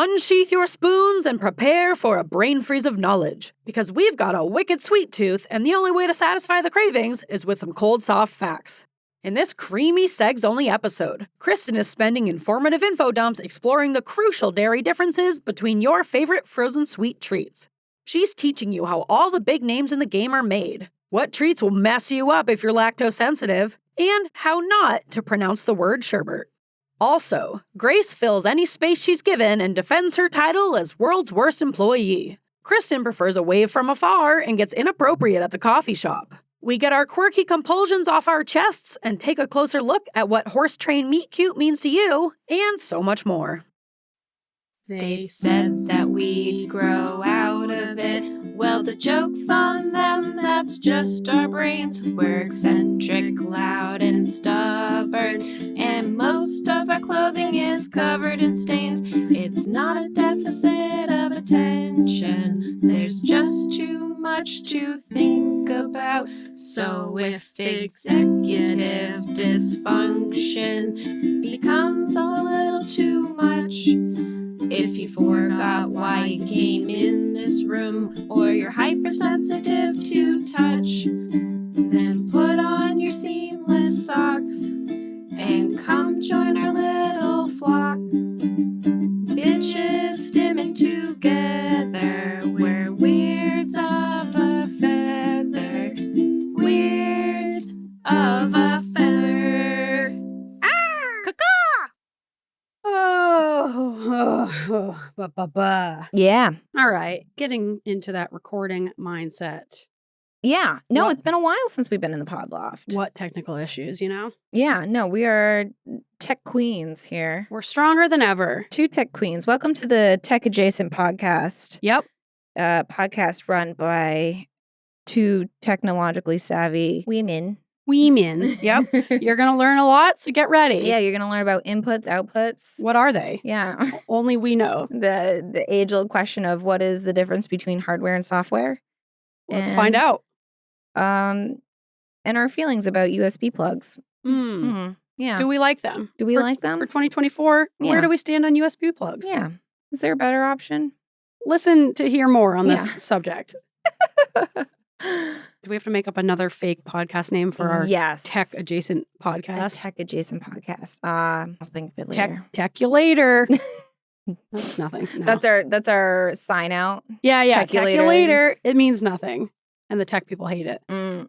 Unsheath your spoons and prepare for a brain freeze of knowledge, because we've got a wicked sweet tooth, and the only way to satisfy the cravings is with some cold, soft facts. In this creamy segs-only episode, Kristin is spending informative infodumps exploring the crucial dairy differences between your favorite frozen sweet treats. She's teaching you how all the big names in the game are made, what treats will mess you up if you're lactose sensitive, and how not to pronounce the word sherbet. Also, Grace fills any space she's given and defends her title as world's worst employee. Kristin prefers a wave from afar and gets inappropriate at the coffee shop. We get our quirky compulsions off our chests and take a closer look at what horse-trained meet cute means to you, and so much more. They said that we'd grow out of it. Well, the joke's on them, that's just our brains. We're eccentric, loud, and stubborn, and most of our clothing is covered in stains. It's not a deficit of attention, there's just too much to think about. So if executive dysfunction becomes a little too much, if you forgot why you came in this room, or you're hypersensitive to touch, then put on your seamless socks and come join our little flock. Bitches stimming together, we're weirds of a feather, weirds of a feather. Yeah. All right. Getting into that recording mindset. Yeah. No, What- it's been a while since we've been in the pod loft. What technical issues, you know? Yeah. No, we are tech queens here. We're stronger than ever. Two tech queens. Welcome to the Tech Adjacent podcast. Yep. Podcast run by two technologically savvy women. Women. Yep. You're going to learn a lot, so get ready. Yeah, you're going to learn about inputs, outputs. What are they? Yeah. Only we know. The age-old question of what is the difference between hardware and software. Let's find out. And our feelings about USB plugs. Yeah. Do we like them? Do we For- like them? For 2024, Yeah. where do we stand on USB plugs? Yeah. Is there a better option? Listen to hear more on this Yeah. subject. Do we have to make up another fake podcast name for our yes. tech adjacent podcast? Tech adjacent podcast. I'll think of it later. Tech you later. That's nothing. No. That's our sign out. Yeah. Tech you Tech you later. later. It means nothing. And the tech people hate it. Mm.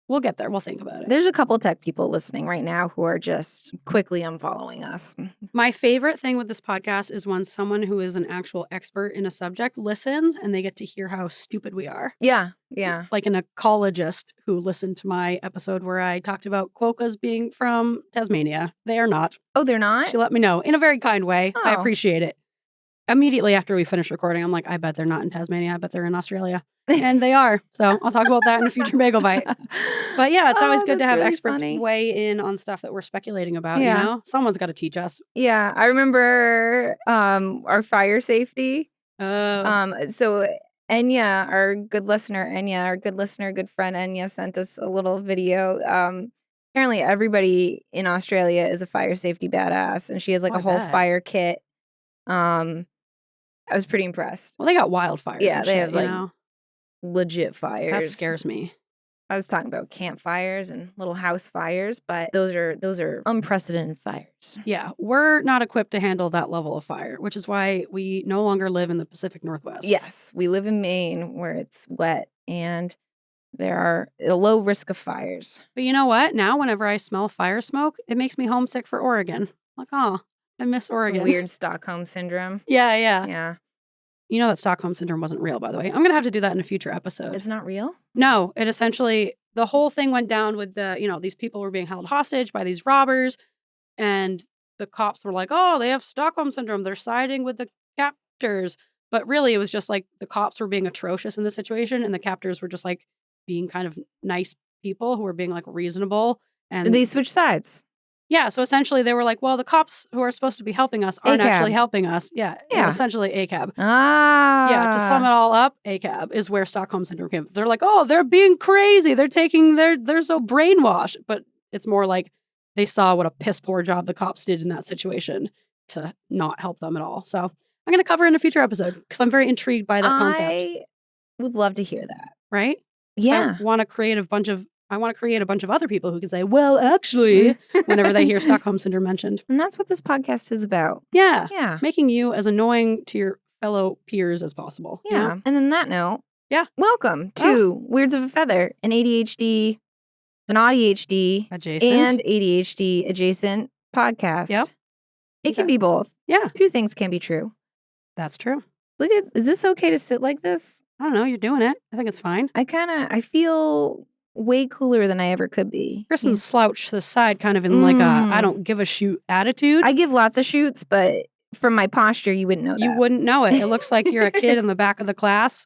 We'll get there. We'll think about it. There's a couple tech people listening right now who are just quickly unfollowing us. My favorite thing with this podcast is when someone who is an actual expert in a subject listens and they get to hear how stupid we are. Yeah. Yeah. Like an ecologist who listened to my episode where I talked about quokkas being from Tasmania. They are not. Oh, they're not? She let me know in a very kind way. I Oh. appreciate it. Immediately after we finished recording, I'm like, I bet they're not in Tasmania. I bet they're in Australia. And they are. So I'll talk about that in a future Bagel Bite. But yeah, it's always good to that's have really experts funny. weigh in on stuff that we're speculating about, Yeah. you know? Someone's got to teach us. Yeah. I remember our fire safety. So Enya, our good friend Enya sent us a little video. Apparently everybody in Australia is a fire safety badass, and she has like Oh, a whole I bet. fire kit. I was pretty impressed. Well, they got wildfires. Yeah, and they shit, have, you like, know? Legit fires. That scares me. I was talking about campfires and little house fires, but those are unprecedented fires. Yeah, we're not equipped to handle that level of fire, which is why we no longer live in the Pacific Northwest. Yes, we live in Maine where it's wet and there are a low risk of fires. But you know what? Now, whenever I smell fire smoke, it makes me homesick for Oregon. Like, oh, I miss Oregon. Weird Stockholm syndrome. Yeah. Yeah. You know that Stockholm syndrome wasn't real, by the way. I'm going to have to do that in a future episode. It's not real? No, it essentially, the whole thing went down with these people were being held hostage by these robbers. And the cops were like, oh, they have Stockholm syndrome. They're siding with the captors. But really, it was just like the cops were being atrocious in the situation. And the captors were just like being kind of nice people who were being like reasonable. And They switch sides. yeah, so essentially they were like, well, the cops who are supposed to be helping us aren't ACAB. actually helping us. Yeah, Yeah. essentially ACAB. Ah. Yeah, to sum it all up, ACAB is where Stockholm Syndrome came. They're like, oh, they're being crazy. They're so brainwashed. But it's more like they saw what a piss poor job the cops did in that situation to not help them at all. So I'm going to cover in a future episode because I'm very intrigued by that concept. I would love to hear that. Right? Yeah. I want to create a bunch of other people who can say, well, actually, whenever they hear Stockholm Syndrome mentioned. And that's what this podcast is about. Yeah. Yeah. Making you as annoying to your fellow peers as possible. Yeah. You know? And on that note, welcome Oh. to Weirds of a Feather, an ADHD, an AuDHD, Adjacent. and ADHD adjacent podcast. Yep. It can be both. Yeah. Two things can be true. That's true. Is this okay to sit like this? I don't know. You're doing it. I think it's fine. I feel way cooler than I ever could be. Kristin slouched to the side kind of in like a I don't give a shoot attitude. I give lots of shoots, but from my posture, you wouldn't know that. You wouldn't know it. It looks like you're a kid in the back of the class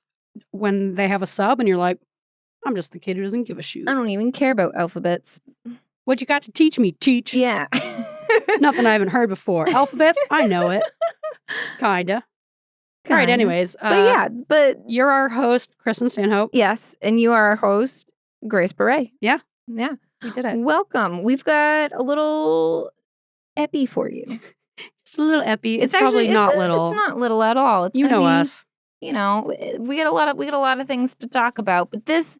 when they have a sub and you're like, I'm just the kid who doesn't give a shoot. I don't even care about alphabets. What you got to teach me? Teach. Yeah. Nothing I haven't heard before. Alphabets? I know it. Kinda. All right, anyways. But you're our host, Kristin Stanhope. Yes, and you are our host, Grace Beret. Yeah. Yeah. We did it. Welcome. We've got a little epi for you. Just a little epi. It's actually probably not little. It's not little at all. It's you know us. You know, we got a lot of things to talk about, but this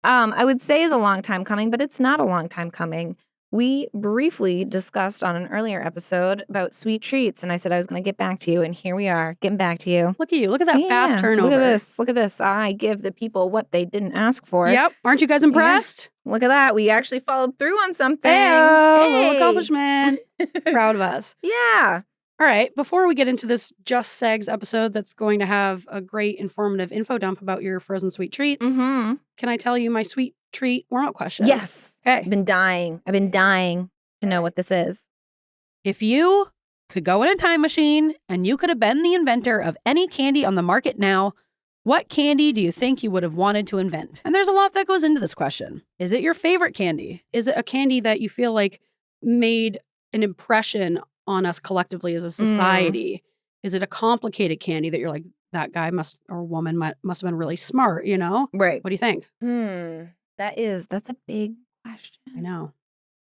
I would say is a long time coming, but it's not a long time coming. We briefly discussed on an earlier episode about sweet treats, and I said I was going to get back to you, and here we are, getting back to you. Look at you. Look at that fast turnover. Look at this. I give the people what they didn't ask for. Yep. Aren't you guys impressed? Yeah. Look at that. We actually followed through on something. Hey, accomplishment. Proud of us. Yeah. All right. Before we get into this Just Segs episode that's going to have a great informative info dump about your frozen sweet treats, Mm-hmm. can I tell you my sweet treat warm-up question? Yes. Okay. I've been dying to know what this is. If you could go in a time machine and you could have been the inventor of any candy on the market now, what candy do you think you would have wanted to invent? And there's a lot that goes into this question. Is it your favorite candy? Is it a candy that you feel like made an impression on us collectively as a society? Is it a complicated candy that you're like, that guy or woman must have been really smart, you know? Right. What do you think? That's a big question. I know.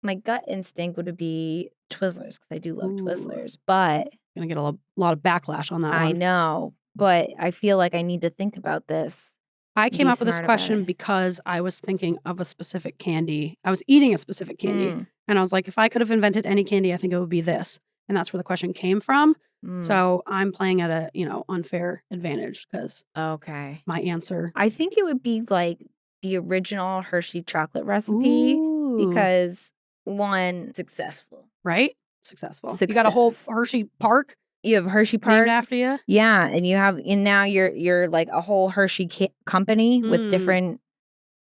My gut instinct would be Twizzlers because I do love Ooh. Twizzlers, but Gonna get a lot of backlash on that one. I know, but I feel like I need to think about this. I came Be up with this smart about question it. because I was thinking of a specific candy. I was eating a specific candy. Mm. And I was like, if I could have invented any candy, I think it would be this. And that's where the question came from. Mm. So I'm playing at a, unfair advantage because Okay. my answer. I think it would be like the original Hershey chocolate recipe Ooh. because one, successful. Right? Successful. You got a whole Success. Hershey Park You have Hershey Park. named after you. Yeah, and now you're like a whole Hershey company with different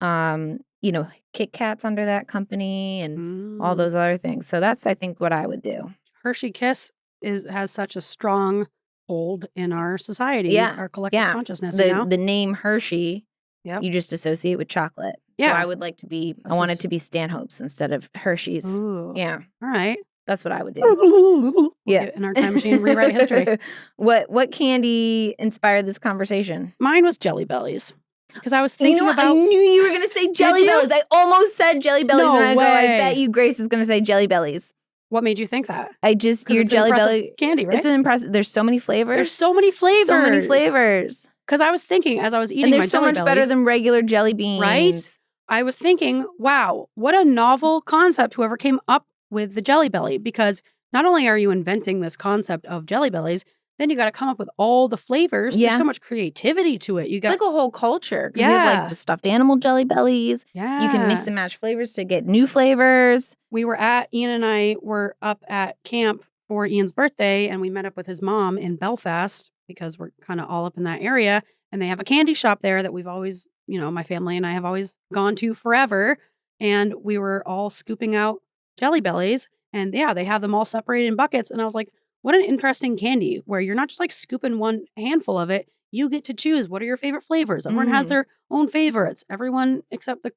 Kit Kats under that company and all those other things. So that's I think what I would do. Hershey Kiss has such a strong hold in our society, Yeah, our collective yeah. consciousness. The name Hershey, Yep. you just associate with chocolate. Yeah. So I would like to be I want it to be Stanhope's instead of Hershey's. Ooh. Yeah. All right. That's what I would do. We'll Yeah. get in our time machine, rewrite history. What candy inspired this conversation? Mine was Jelly Bellies because I was thinking I about. knew you were going to say Jelly you? Bellies. I almost said Jelly Bellies, No and I way. bet you Grace is going to say Jelly Bellies. What made you think that? I just 'Cause your it's an Jelly impressive Belly candy, right? It's an impressive. There's so many flavors. There's so many flavors. So many flavors, Because I was thinking as I was eating and my they're so Jelly much better Bellies, than regular jelly beans. right? I was thinking, wow, what a novel concept whoever came up with the Jelly Belly. Because not only are you inventing this concept of Jelly Bellies, then you got to come up with all the flavors. Yeah. There's so much creativity to it. You It's got like a whole culture. 'Cause you have Yeah. like the stuffed animal Jelly Bellies. yeah. You can mix and match flavors to get new flavors. Ian and I were up at camp for Ian's birthday, and we met up with his mom in Belfast because we're kind of all up in that area. And they have a candy shop there that we've always, my family and I have always gone to forever. And we were all scooping out Jelly Bellies. And yeah, they have them all separated in buckets. And I was like, what an interesting candy where you're not just like scooping one handful of it. You get to choose what are your favorite flavors. Everyone has their own favorites. Everyone except the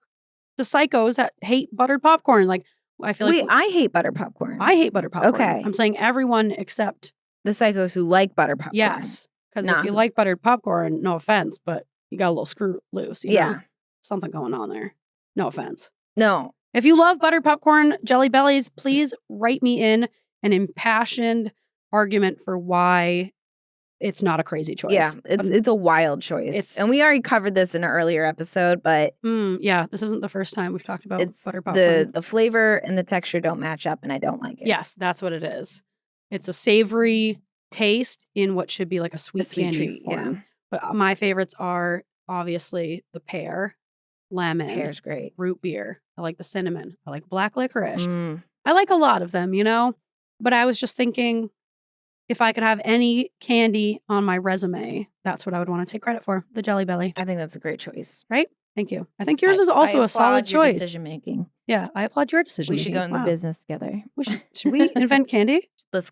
psychos that hate buttered popcorn. Like, I feel Wait, like I hate butter popcorn. I hate buttered popcorn. Okay. I'm saying everyone except the psychos who like butter popcorn. yes. Because if Nah. you like buttered popcorn, no offense, but you got a little screw loose. You know? Yeah. Something going on there. No offense. No. If you love buttered popcorn, Jelly Bellies, please write me in an impassioned argument for why it's not a crazy choice. Yeah, it's a wild choice. And we already covered this in an earlier episode, but yeah, this isn't the first time we've talked about butter popcorn. The flavor and the texture don't match up, and I don't like it. Yes, that's what it is. It's a savory taste in what should be like a sweet candy treat, form. yeah. But my favorites are obviously the pear, lemon, Pear's great. root beer. I like the cinnamon. I like black licorice. I like a lot of them, but I was just thinking, if I could have any candy on my resume, that's what I would want to take credit for, the Jelly Belly. I think that's a great choice. Right? Thank you. I think yours is also a solid choice. Decision making. Yeah, I applaud your decision. We should go into business together. Should we invent candy? Let's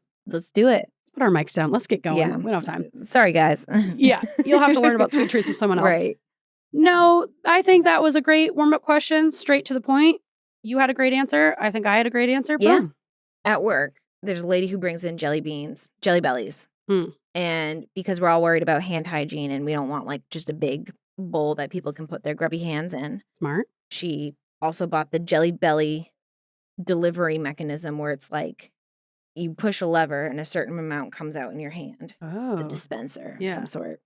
do it. Let's put our mics down. Let's get going. Yeah. We don't have time. Sorry, guys. Yeah, you'll have to learn about sweet treats from someone else. Right. No, I think that was a great warm-up question, straight to the point. You had a great answer. I think I had a great answer. Yeah. Boom. At work, there's a lady who brings in jelly bellies. And because we're all worried about hand hygiene and we don't want like just a big bowl that people can put their grubby hands in. Smart. She also bought the Jelly Belly delivery mechanism where it's like you push a lever and a certain amount comes out in your hand. Oh. A dispenser of some sort.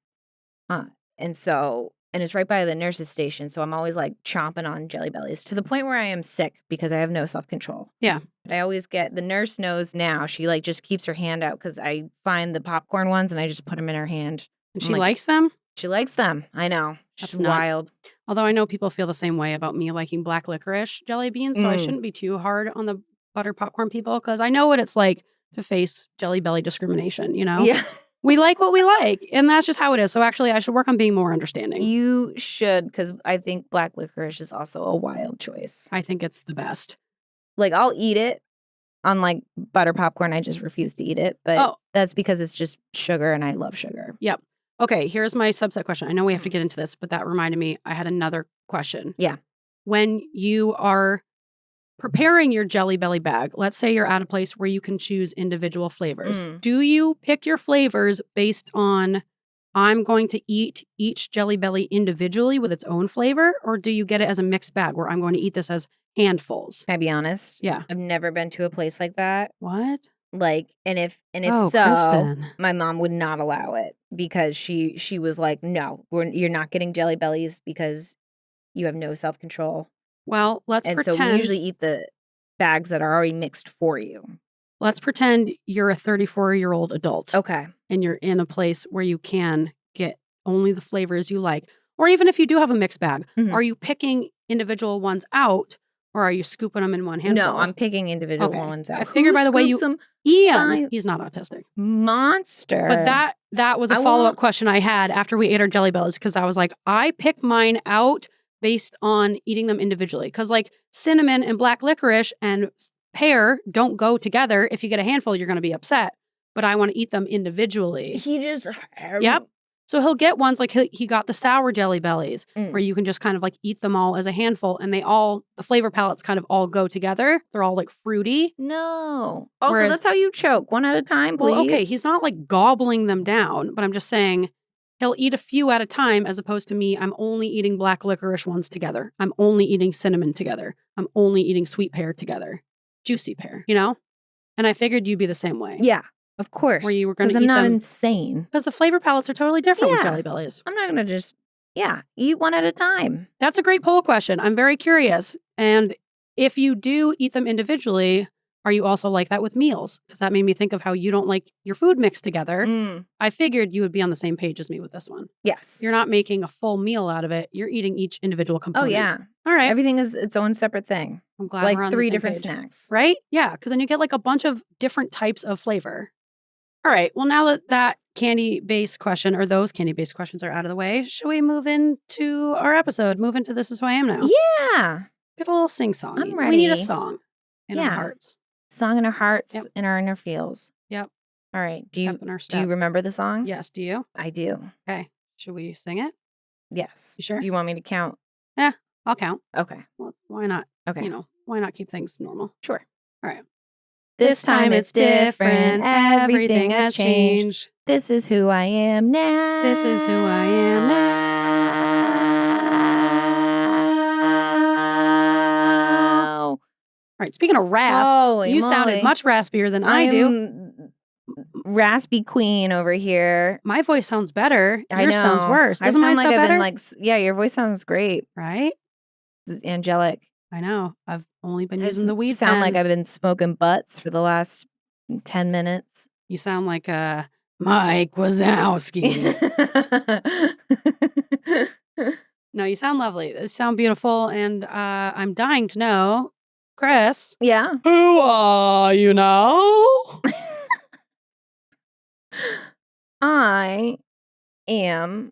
And it's right by the nurse's station. So I'm always like chomping on Jelly Bellies to the point where I am sick because I have no self-control. Yeah. But I always the nurse knows now. She like just keeps her hand out because I find the popcorn ones and I just put them in her hand. And she likes them? She likes them. I know. That's She's nuts. wild. Although I know people feel the same way about me liking black licorice jelly beans, so I shouldn't be too hard on the butter popcorn people because I know what it's like to face Jelly Belly discrimination, Yeah. We like what we like, and that's just how it is. So actually, I should work on being more understanding. You should, because I think black licorice is also a wild choice. I think it's the best. Like, I'll eat it. Unlike butter popcorn, I just refuse to eat it. But that's because it's just sugar, and I love sugar. Yep. Okay, here's my subset question. I know we have to get into this, but that reminded me, I had another question. Yeah. When you are preparing your Jelly Belly bag, let's say you're at a place where you can choose individual flavors. Do you pick your flavors based on, I'm going to eat each Jelly Belly individually with its own flavor, or do you get it as a mixed bag where I'm going to eat this as handfuls? Can I be honest? Yeah. I've never been to a place like that. What? Like, and if Oh, so, Kristin. my mom would not allow it because she was like, no, you're not getting Jelly Bellies because you have no self-control. Well, let's And pretend. so we usually eat the bags that are already mixed for you. Let's pretend you're a 34-year-old adult. Okay. And you're in a place where you can get only the flavors you like. Or even if you do have a mixed bag, are you picking individual ones out or are you scooping them in one handful? No, I'm picking individual ones out. I figured by the way Ian, he's not autistic. Monster. But that was a follow-up question I had after we ate our Jelly Bellies because I was like, I pick mine out based on eating them individually. Because like cinnamon and black licorice and pear don't go together. If you get a handful, you're going to be upset. But I want to eat them individually. He just... Yep. So he'll get ones like he got the sour Jelly Bellies where you can just kind of like eat them all as a handful and the flavor palettes kind of all go together. They're all like fruity. No. Also, that's how you choke. One at a time, please. Well, okay, he's not like gobbling them down, but I'm just saying he'll eat a few at a time as opposed to me. I'm only eating black licorice ones together. I'm only eating cinnamon together. I'm only eating sweet pear together. Juicy pear, And I figured you'd be the same way. Yeah. Of course. Where you were going to eat I'm not them, insane. Because the flavor palettes are totally different with Jelly Bellies. I'm not going to just, eat one at a time. That's a great poll question. I'm very curious. And if you do eat them individually, are you also like that with meals? Because that made me think of how you don't like your food mixed together. I figured you would be on the same page as me with this one. Yes. You're not making a full meal out of it. You're eating each individual component. Oh, yeah. All right. Everything is its own separate thing. I'm glad like we're on 3 the same different page. snacks. Right? Yeah. Because then you get like a bunch of different types of flavor. All right. Well, now that candy-based question or those candy-based questions are out of the way, should we move into our episode? Move into This Is Who I Am Now? Yeah. Get a little sing-song. I'm ready. We need a song in our hearts. Song in our hearts, in our inner feels. Yep. All right. Do you step. remember the song? Yes. Do you? I do. Okay. Should we sing it? Yes. You sure? Do you want me to count? Yeah, I'll count. Okay. Well, why not? Okay. Why not keep things normal? Sure. All right. This time it's different. Everything has changed. This is who I am now. This is who I am now. All right. Speaking of rasp, you sounded much raspier than I do. raspy queen over here. My voice sounds better. I Yours know. sounds worse. I Doesn't mine sound like sound I've better? been like, yeah, your voice sounds great. Right? It's angelic. I know. I've only been I using the weed sound pen. like I've been smoking butts for the last 10 minutes. You sound like Mike Wazowski. No, you sound lovely. You sound beautiful, and I'm dying to know, Chris. Yeah. Who are you now? I am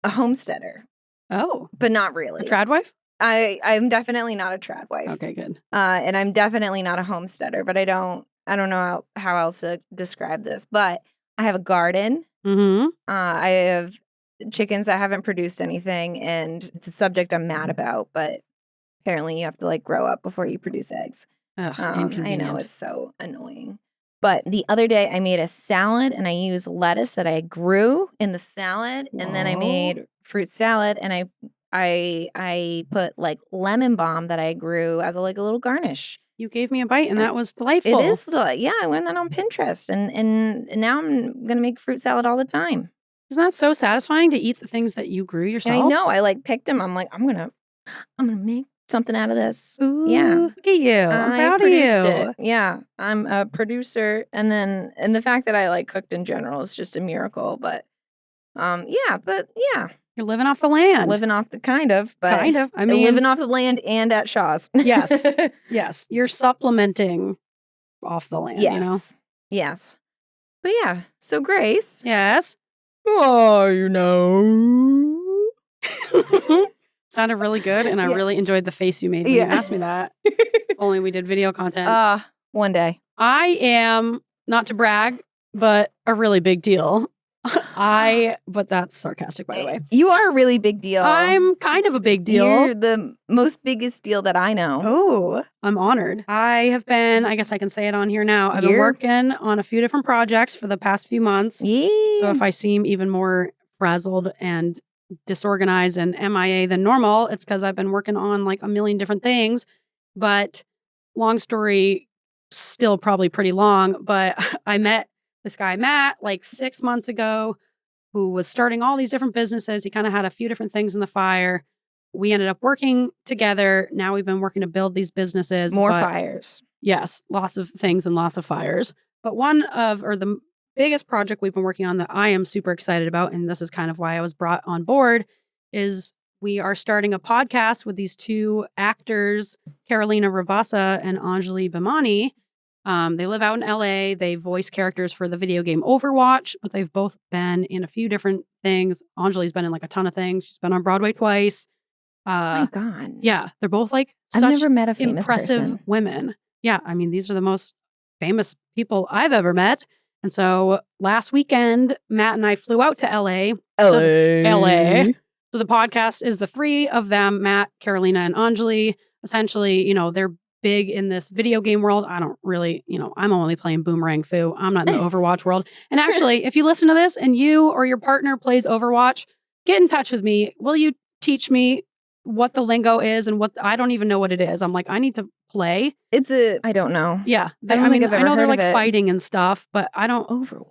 a homesteader, Oh, but not a really. trad wife? I'm definitely not a trad wife. Okay, good. And I'm definitely not a homesteader, but I don't know how else to describe this. But I have a garden. Mm-hmm. I have chickens that haven't produced anything, and it's a subject I'm mad about, but apparently you have to like grow up before you produce eggs. Ugh, I know, inconvenient. it's so annoying. But the other day I made a salad and I used lettuce that I grew in the salad, and then I made fruit salad, and I put like lemon balm that I grew as a little garnish. You gave me a bite, and that was delightful. It is, yeah. I learned that on Pinterest, and now I'm gonna make fruit salad all the time. Isn't that so satisfying to eat the things that you grew yourself? I know. I like picked them. I'm like, I'm gonna make something out of this. Ooh, Yeah. look at you. I'm proud of produced you. it. Yeah, I'm a producer, and the fact that I like cooked in general is just a miracle. But yeah, You're living off the land. living off the kind of. I mean, living off the land and at Shaw's. Yes. Yes. You're supplementing off the land, Yes. you know? Yes. But yeah, so Grace. Yes. Oh, you know. Sounded really good, and I Yeah. really enjoyed the face you made when you asked me that. If only we did video content. One day. I am, not to brag, but a really big deal. But that's sarcastic, by the way. You are a really big deal. I'm kind of a big deal. You're the most biggest deal that I know. Oh, I'm honored. I have been, I guess I can say it on here now. I've been working on a few different projects for the past few months. Yeah. So if I seem even more frazzled and disorganized and MIA than normal, it's because I've been working on like a million different things. But long story, still probably pretty long, but I met this guy, Matt, like 6 months ago, who was starting all these different businesses. He kind of had a few different things in the fire. We ended up working together. Now we've been working to build these businesses. More fires. Yes, lots of things and lots of fires. But the biggest project we've been working on that I am super excited about, and this is kind of why I was brought on board, is we are starting a podcast with these two actors, Carolina Ravassa and Anjali Bhimani. They live out in LA. They voice characters for the video game Overwatch, but they've both been in a few different things. Anjali's been in like a ton of things. She's been on Broadway twice. My God. Yeah, they're both like I've such never met a famous impressive person. women. Yeah, I mean, these are the most famous people I've ever met. And so last weekend, Matt and I flew out to LA. LA. So the podcast is the three of them, Matt, Carolina, and Anjali. Essentially, you know, they're big in this video game world. I don't really, I'm only playing Boomerang Foo. I'm not in the Overwatch world. And actually, if you listen to this and you or your partner plays Overwatch, get in touch with me. Will you teach me what the lingo is and I don't even know what it is. I'm like, I need to play. I don't know. Yeah. I know they're like of it. fighting and stuff, but I don't. Overwatch.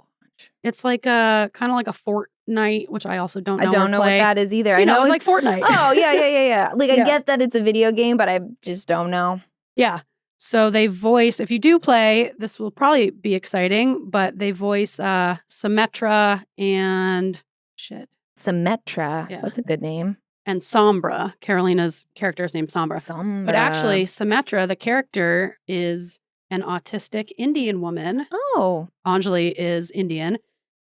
It's like kind of like a Fortnite, which I also don't know. I don't know what that is either. I know it's like Fortnite. Oh, yeah. Like, Yeah. I get that it's a video game, but I just don't know. Yeah. So they voice, if you do play, this will probably be exciting, but they voice Symmetra and Symmetra. Yeah. That's a good name. And Sombra. Carolina's character is named Sombra. But actually, Symmetra, the character, is an autistic Indian woman. Oh. Anjali is Indian.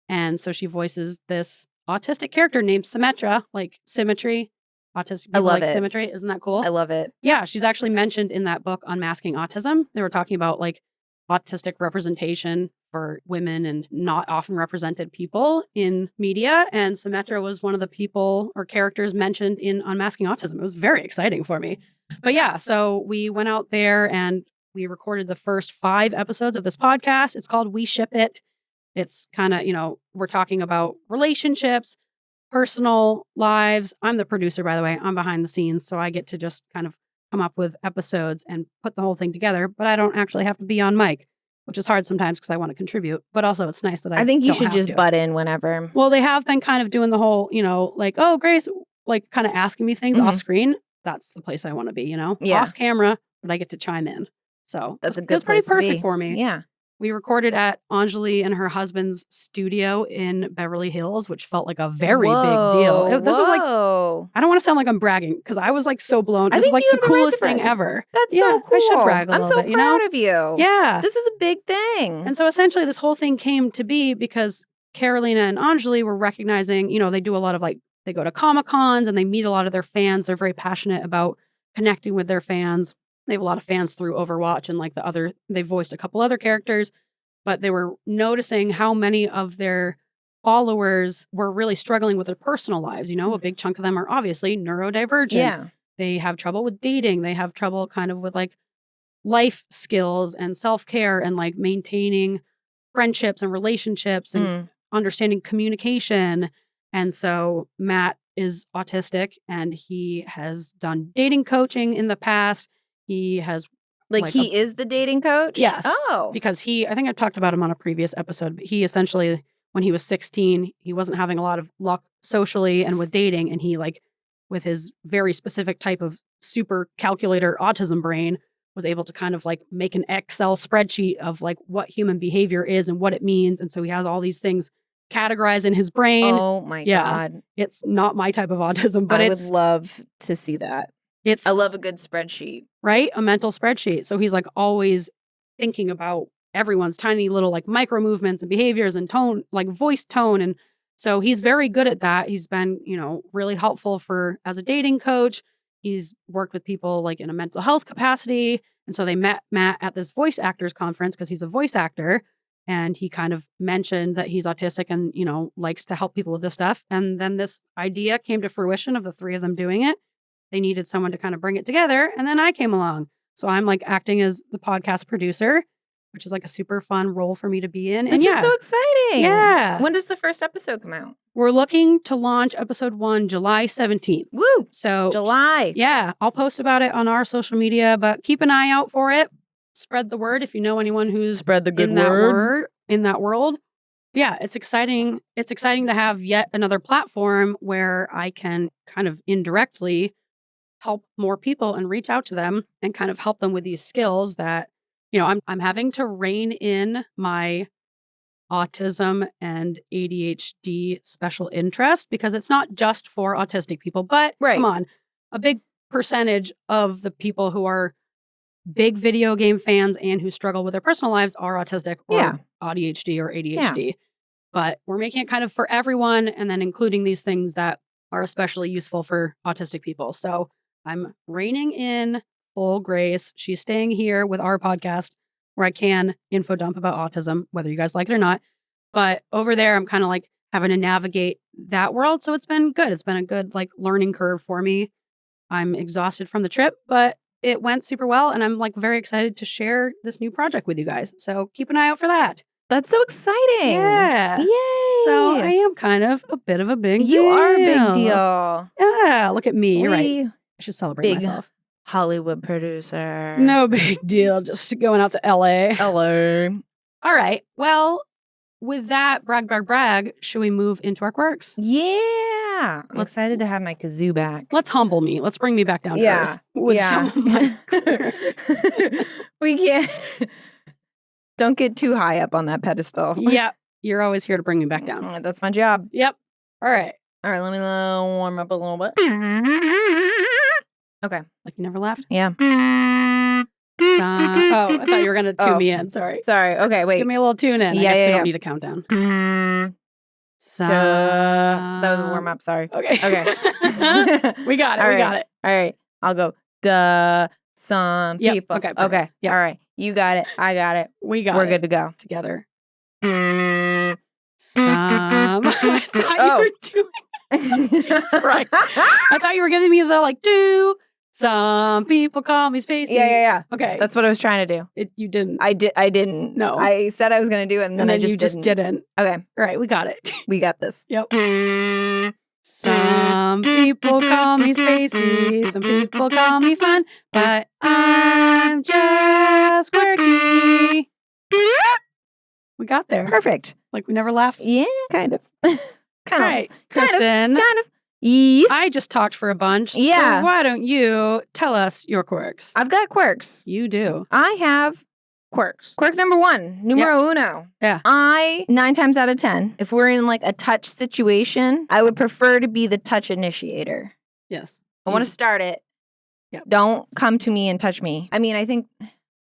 And so she voices this autistic character named Symmetra, like symmetry. Autistic people love like it. symmetry. Isn't that cool? I love it. Yeah, she's actually mentioned in that book, Unmasking Autism. They were talking about like autistic representation for women and not often represented people in media. And Symmetra was one of the people or characters mentioned in Unmasking Autism. It was very exciting for me. But yeah, so we went out there and we recorded the first 5 episodes of this podcast. It's called We Ship It. It's kind of, we're talking about relationships, personal lives. I'm the producer, by the way. I'm behind the scenes. So I get to just kind of come up with episodes and put the whole thing together, but I don't actually have to be on mic, which is hard sometimes because I want to contribute, but also it's nice that I think you don't should have just to. butt in whenever. Well, they have been kind of doing the whole, like, oh, Grace, like kind of asking me things off screen. That's the place I want to be, Yeah. off camera, but I get to chime in. So That's a it good was pretty place to perfect be. for me. Yeah. We recorded at Anjali and her husband's studio in Beverly Hills, which felt like a very big deal. This was like, I don't want to sound like I'm bragging because I was like so blown. This was like the coolest thing ever. That's so cool. I should brag a little bit, I'm so proud of you. Yeah. This is a big thing. And so essentially this whole thing came to be because Carolina and Anjali were recognizing, they do a lot of they go to Comic-Cons and they meet a lot of their fans. They're very passionate about connecting with their fans. They have a lot of fans through Overwatch and they voiced a couple other characters, but they were noticing how many of their followers were really struggling with their personal lives. A big chunk of them are obviously neurodivergent. Yeah. They have trouble with dating. They have trouble kind of with life skills and self-care and maintaining friendships and relationships and understanding communication. And so Matt is autistic and he has done dating coaching in the past. He has he is the dating coach? Yes. Oh. Because I think I've talked about him on a previous episode, but he essentially, when he was 16, he wasn't having a lot of luck socially and with dating. And he with his very specific type of super calculator autism brain was able to kind of make an Excel spreadsheet of what human behavior is and what it means. And so he has all these things categorized in his brain. Oh my God. It's not my type of autism, but I would love to see that. I love a good spreadsheet. Right? A mental spreadsheet. So he's always thinking about everyone's tiny little micro movements and behaviors and tone, voice tone. And so he's very good at that. He's been, really helpful as a dating coach. He's worked with people in a mental health capacity. And so they met Matt at this voice actors conference because he's a voice actor. And he kind of mentioned that he's autistic and, likes to help people with this stuff. And then this idea came to fruition of the three of them doing it. They needed someone to kind of bring it together. And then I came along. So I'm acting as the podcast producer, which is a super fun role for me to be in. This is so exciting. Yeah. When does the first episode come out? We're looking to launch episode 1 July 17th. Woo! So July. Yeah. I'll post about it on our social media, but keep an eye out for it. Spread the word if you know anyone who's Spread the good in that world. Yeah, it's exciting. It's exciting to have yet another platform where I can kind of indirectly help more people and reach out to them and kind of help them with these skills that, I'm having to rein in my autism and ADHD special interest because it's not just for autistic people, but come on, a big percentage of the people who are big video game fans and who struggle with their personal lives are autistic or AuDHD or ADHD. Yeah. But we're making it kind of for everyone and then including these things that are especially useful for autistic people. So I'm reining in full Grace. She's staying here with our podcast where I can info dump about autism, whether you guys like it or not. But over there, I'm kind of having to navigate that world. So it's been good. It's been a good learning curve for me. I'm exhausted from the trip, but it went super well. And I'm very excited to share this new project with you guys. So keep an eye out for that. That's so exciting. Yeah. Yay. So I am kind of a bit of a big deal. You are a big deal. Yeah. Look at me. You're right. I should celebrate myself. Hollywood producer. No big deal. Just going out to LA. LA. All right. Well, with that, brag, should we move into our quirks? Yeah. I'm excited to have my kazoo back. Let's humble me. Let's bring me back down to earth. With some of my quirks. We can't. Don't get too high up on that pedestal. Yep. You're always here to bring me back down. That's my job. Yep. All right. Let me warm up a little bit. Okay. You never laughed? Yeah. I thought you were going to tune me in. Sorry. Okay, wait. Give me a little tune in. Yeah, I guess we yeah. don't need a countdown. That was a warm up. Sorry. Okay. We got it. All we right. got it. All right. I'll go. Duh. Some Yep. people. Okay. Okay. Yep. All right. You got it. I got it. We got We're it. good to go. Together. I thought you were doing Jesus Christ. I thought you were giving me the do. Some people call me Spacey. Yeah. Okay. That's what I was trying to do. You didn't. I didn't. No. I said I was going to do it, and then I you just didn't. Okay. All right. We got it. We got this. Yep. Some people call me Spacey. Some people call me fun. But I'm just quirky. We got there. Perfect. Like we never laughed. Yeah, kind of. All right, Kristin. Kind of. Yes. I just talked for a bunch. Yeah. So why don't you tell us your quirks? I've got quirks. You do. I have quirks. Quirk number 1, numero uno. Yeah. 9 times out of 10, if we're in like a touch situation, I would prefer to be the touch initiator. Yes. I want to start it. Yep. Don't come to me and touch me. I mean, I think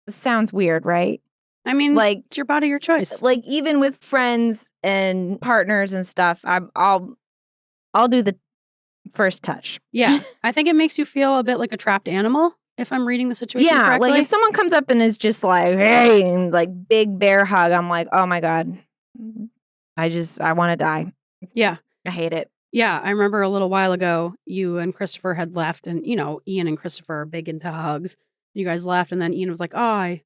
this sounds weird, right? I mean, Like, it's your body, your choice. like even with friends and partners and stuff, I'll do the first touch. Yeah. I think it makes you feel a bit like a trapped animal, if I'm reading the situation Yeah, correctly. like if someone comes up and is just like, hey, and like big bear hug, I'm like, oh my God. I want to die. Yeah. I hate it. Yeah. I remember a little while ago, you and Christopher had left, and, Ian and Christopher are big into hugs. You guys left, and then Ian was like, I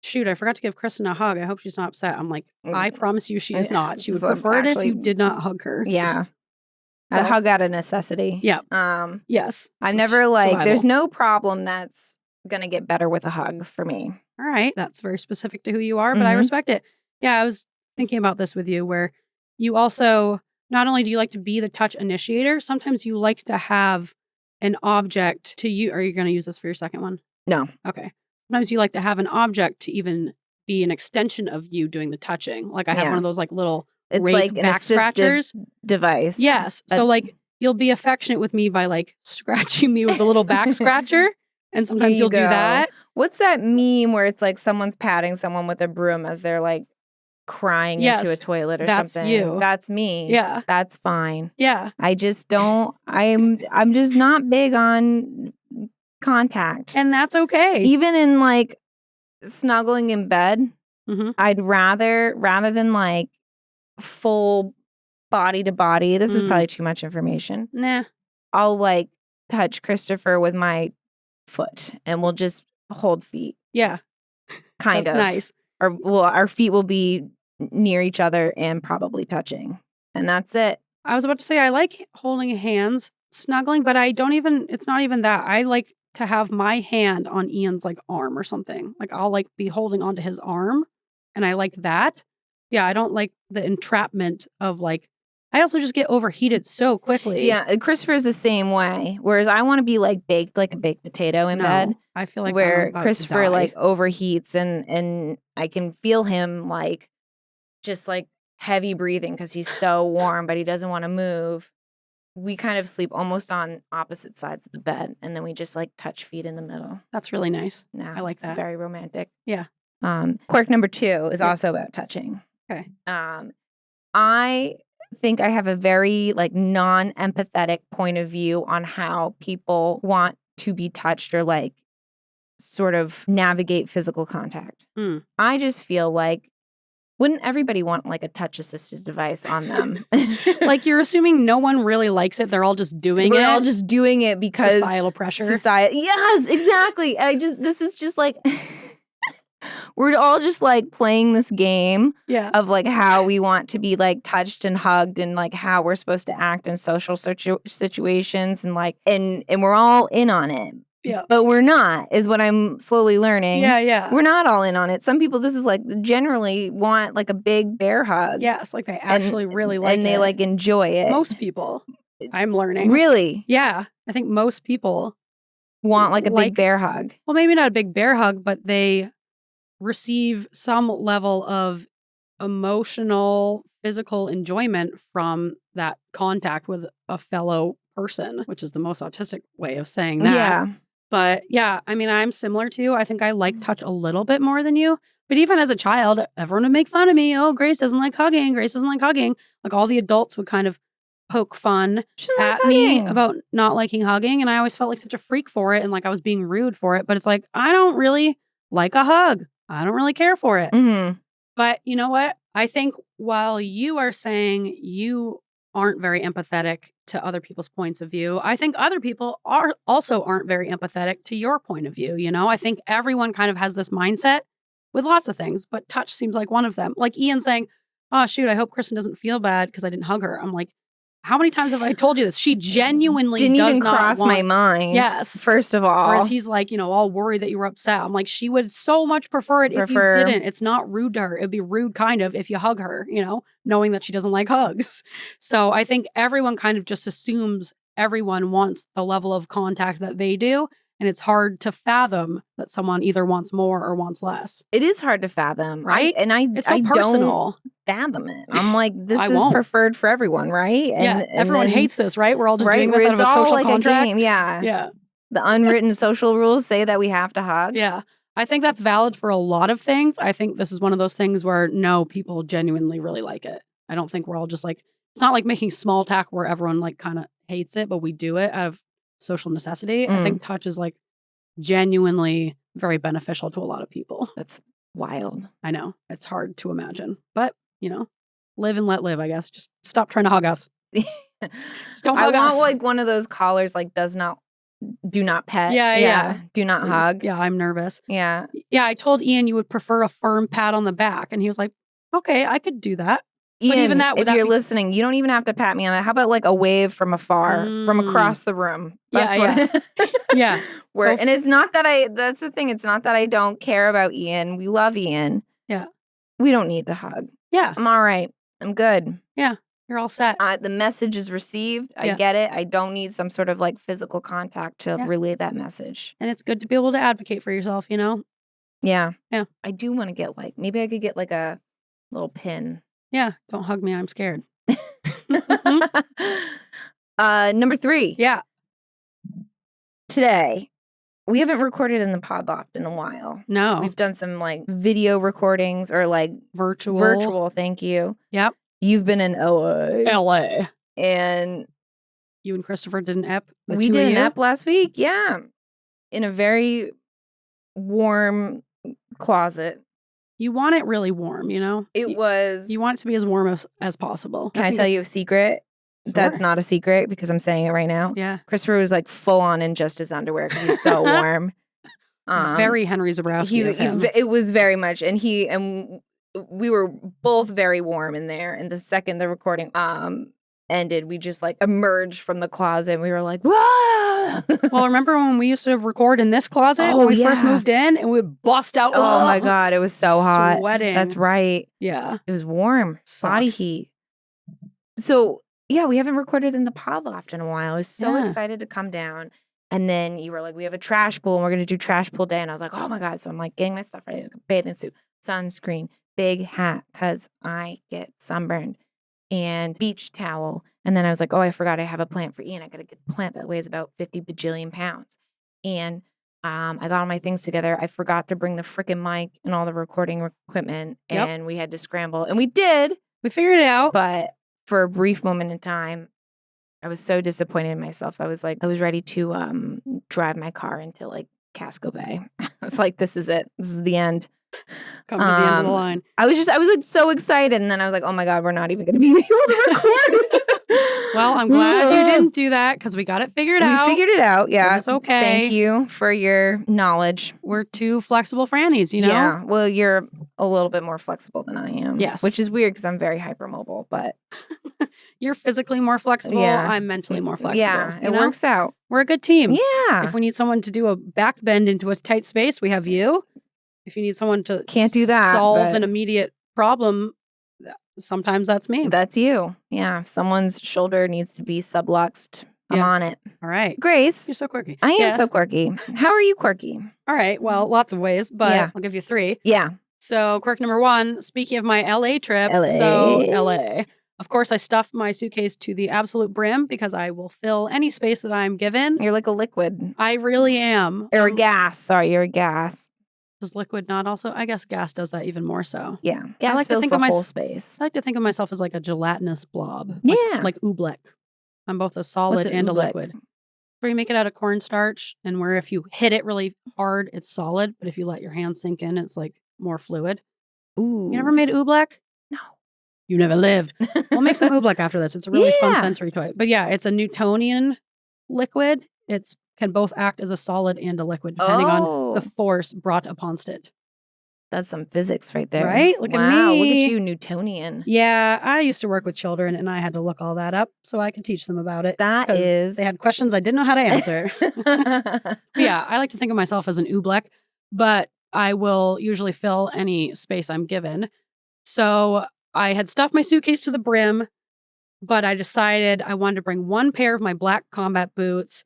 forgot to give Kristin a hug. I hope she's not upset. I'm like, I promise you she is not. She would So prefer it if actually- you did not hug her. Yeah. So- A hug out of necessity. Yeah. I Yes. It's never survival. there's no problem that's going to get better with a hug for me. All right. That's very specific to who you are, but I Mhm. respect it. Yeah. I was thinking about this with you, where you also, not only do you like to be the touch initiator, sometimes you like to have an object to you. Are you going to use this for your second one? No. Okay. Sometimes you like to have an object to even be an extension of you doing the touching. Like I have Yeah. one of those like little It's rake like an back scratchers. device. Yes. But- So like you'll be affectionate with me by like scratching me with a little back scratcher. And sometimes you you'll do go. that. What's that meme where it's like someone's patting someone with a broom as they're like crying Yes, into a toilet or that's something? you. That's me. Yeah. That's fine. Yeah. I just don't I'm just not big on contact. And that's okay. Even in like snuggling in bed, Mhm. I'd rather than like full body to body. This is Mm. probably too much information. Nah. I'll like touch Christopher with my foot and we'll just hold feet. Yeah. Kind That's of. nice. Or well, our feet will be near each other and probably touching. And that's it. I was about to say I like holding hands, snuggling, but it's not even that. I like to have my hand on Ian's like arm or something. Like I'll like be holding onto his arm, and I like that. Yeah, I don't like the entrapment of like, I also just get overheated so quickly. Yeah, Christopher's the same way. Whereas I want to be like baked like a baked potato in bed. I feel like I'm Where about to Christopher die. like overheats and I can feel him like just like heavy breathing because he's so warm, but he doesn't want to move. We kind of sleep almost on opposite sides of the bed, and then we just like touch feet in the middle. That's really nice. No, I like it's that. very romantic. Yeah. Quirk number 2 is Yeah. also about touching. Okay. I think I have a very like non-empathetic point of view on how people want to be touched or like sort of navigate physical contact. Mm. I just feel like wouldn't everybody want like a touch assisted device on them? Like you're assuming no one really likes it. They're all just doing it. We're all just doing it because Societal pressure. Society. Yes, exactly. This is just like we're all just like playing this game Yeah. of like how we want to be like touched and hugged and like how we're supposed to act in social situations and like and we're all in on it. Yeah. But we're not, is what I'm slowly learning. Yeah. We're not all in on it. Some people, this is like generally want like a big bear hug. Yes, like they actually really like it. And they like enjoy it. Most people, I'm learning. Really Yeah. I think most people want like a like- big bear hug. well, maybe not a big bear hug, but they receive some level of emotional, physical enjoyment from that contact with a fellow person, which is the most autistic way of saying that. Yeah. But yeah, I mean, I'm similar to you. I think I like touch a little bit more than you. But even as a child, everyone would make fun of me. Oh, Grace doesn't like hugging. Grace doesn't like hugging. Like all the adults would kind of poke fun She doesn't like at me hugging. about not liking hugging. And I always felt like such a freak for it. And like I was being rude for it. But it's like, I don't really like a hug. I don't really care for it. Mhm. But you know what? I think while you are saying you aren't very empathetic to other people's points of view, I think other people aren't very empathetic to your point of view. You know, I think everyone kind of has this mindset with lots of things, but touch seems like one of them. Like Ian saying, oh, shoot, I hope Kristin doesn't feel bad because I didn't hug her. I'm like, how many times have I told you this? She genuinely Didn't does even not cross want, my mind. Yes. First of all. Whereas he's like, all worried that you were upset. I'm like, she would so much prefer it if you didn't. It's not rude to her. It'd be rude kind of if you hug her, knowing that she doesn't like hugs. So I think everyone kind of just assumes everyone wants the level of contact that they do. And it's hard to fathom that someone either wants more or wants less. It is hard to fathom, right? It's so personal. Don't fathom it. I'm like, this I is won't. preferred for everyone, right? And everyone hates this, right? We're all just doing this out of a social contract. A game. Yeah. Yeah. The unwritten social rules say that we have to hug. Yeah. I think that's valid for a lot of things. I think this is one of those things where no, people genuinely really like it. I don't think we're all just like, it's not like making small talk where everyone like kind of hates it, but we do it out of social necessity. I think touch is like genuinely very beneficial to a lot of people. That's wild. I know. It's hard to imagine. But, live and let live, I guess. Just stop trying to hug us. Just don't hug us. I want like one of those collars like do not pet. Yeah. Do not hug. Yeah, I'm nervous. Yeah. Yeah, I told Ian you would prefer a firm pat on the back. And he was like, okay, I could do that. Ian, but even that, if you're listening, you don't even have to pat me on it. How about like a wave from afar, from across the room? That's yeah. And it's not that that's the thing. It's not that I don't care about Ian. We love Ian. Yeah. We don't need to hug. Yeah. I'm all right. I'm good. Yeah. You're all set. The message is received. I get it. I don't need some sort of like physical contact to relay that message. And it's good to be able to advocate for yourself, Yeah. Yeah. I do want to get like, maybe I could get like a little pin. Yeah. Don't hug me. I'm scared. Number 3. Yeah. Today, we haven't recorded in the pod loft in a while. No. We've done some like video recordings or like virtual. Thank you. Yep. You've been in LA. And you and Christopher did an ep. We did an ep last week. Yeah. In a very warm closet. You want it really warm, It was. You want it to be as warm as possible. Can I tell you a secret? Sure. That's not a secret because I'm saying it right now. Yeah. Christopher was like full on in just his underwear because he's so warm. Very Henry Zabrowski of him. It was very much. And we were both very warm in there. And the second the recording ended, we just like emerged from the closet and we were like, whoa! Well, remember when we used to record in this closet when we first moved in and we would bust out? Oh my God, it was so hot. Sweating. That's right. Yeah. It was warm. Sucks. Body heat. So, yeah, we haven't recorded in the pod loft in a while. I was so excited to come down. And then you were like, we have a trash pool and we're going to do trash pool day. And I was like, oh my God. So I'm like getting my stuff ready, like a bathing suit, sunscreen, big hat, because I get sunburned, and beach towel. And then I was like, oh, I forgot I have a plant for Ian. I got to get the plant that weighs about 50 bajillion pounds. And I got all my things together. I forgot to bring the freaking mic and all the recording equipment. And we had to scramble. And we did. We figured it out. But for a brief moment in time, I was so disappointed in myself. I was ready to drive my car into like Casco Bay. I was like, this is it. This is the end. Come to the end of the line. I was like so excited. And then I was like, oh my God, we're not even going to be able to record. Well, I'm glad you didn't do that because we got it figured out. We figured it out. Yeah. It's okay. Thank you for your knowledge. We're two flexible frannies, Yeah. Well, you're a little bit more flexible than I am. Yes. Which is weird because I'm very hypermobile, but. You're physically more flexible. Yeah. I'm mentally more flexible. Yeah. It works out. We're a good team. Yeah. If we need someone to do a back bend into a tight space, we have you. If you need someone to can't do that, solve an immediate problem, sometimes that's me. That's you. Yeah. If someone's shoulder needs to be subluxed, I'm on it. All right. Grace. You're so quirky. I am so quirky. How are you quirky? All right. Well, lots of ways, but I'll give you 3. Yeah. So quirk number 1, speaking of my LA trip. LA. So LA. Of course, I stuffed my suitcase to the absolute brim because I will fill any space that I'm given. You're like a liquid. I really am. Or a gas. Sorry, you're a gas. Does liquid not also? I guess gas does that even more so. Yeah. Gas like fills to think the of whole space. I like to think of myself as like a gelatinous blob. Yeah. Like oobleck. I'm both a solid and a liquid. Where you make it out of cornstarch and where if you hit it really hard, it's solid. But if you let your hand sink in, it's like more fluid. Ooh. You never made oobleck? No. You never lived. We'll make some oobleck after this. It's a really fun sensory toy. But yeah, it's a Newtonian liquid. It's can both act as a solid and a liquid, depending on the force brought upon it. That's some physics right there. Right? Look at Wow, look me. at you, Newtonian. Yeah, I used to work with children and I had to look all that up so I could teach them about it. That 'cause is. They had questions I didn't know how to answer. But yeah, I like to think of myself as an oobleck, but I will usually fill any space I'm given. So I had stuffed my suitcase to the brim, but I decided I wanted to bring one pair of my black combat boots.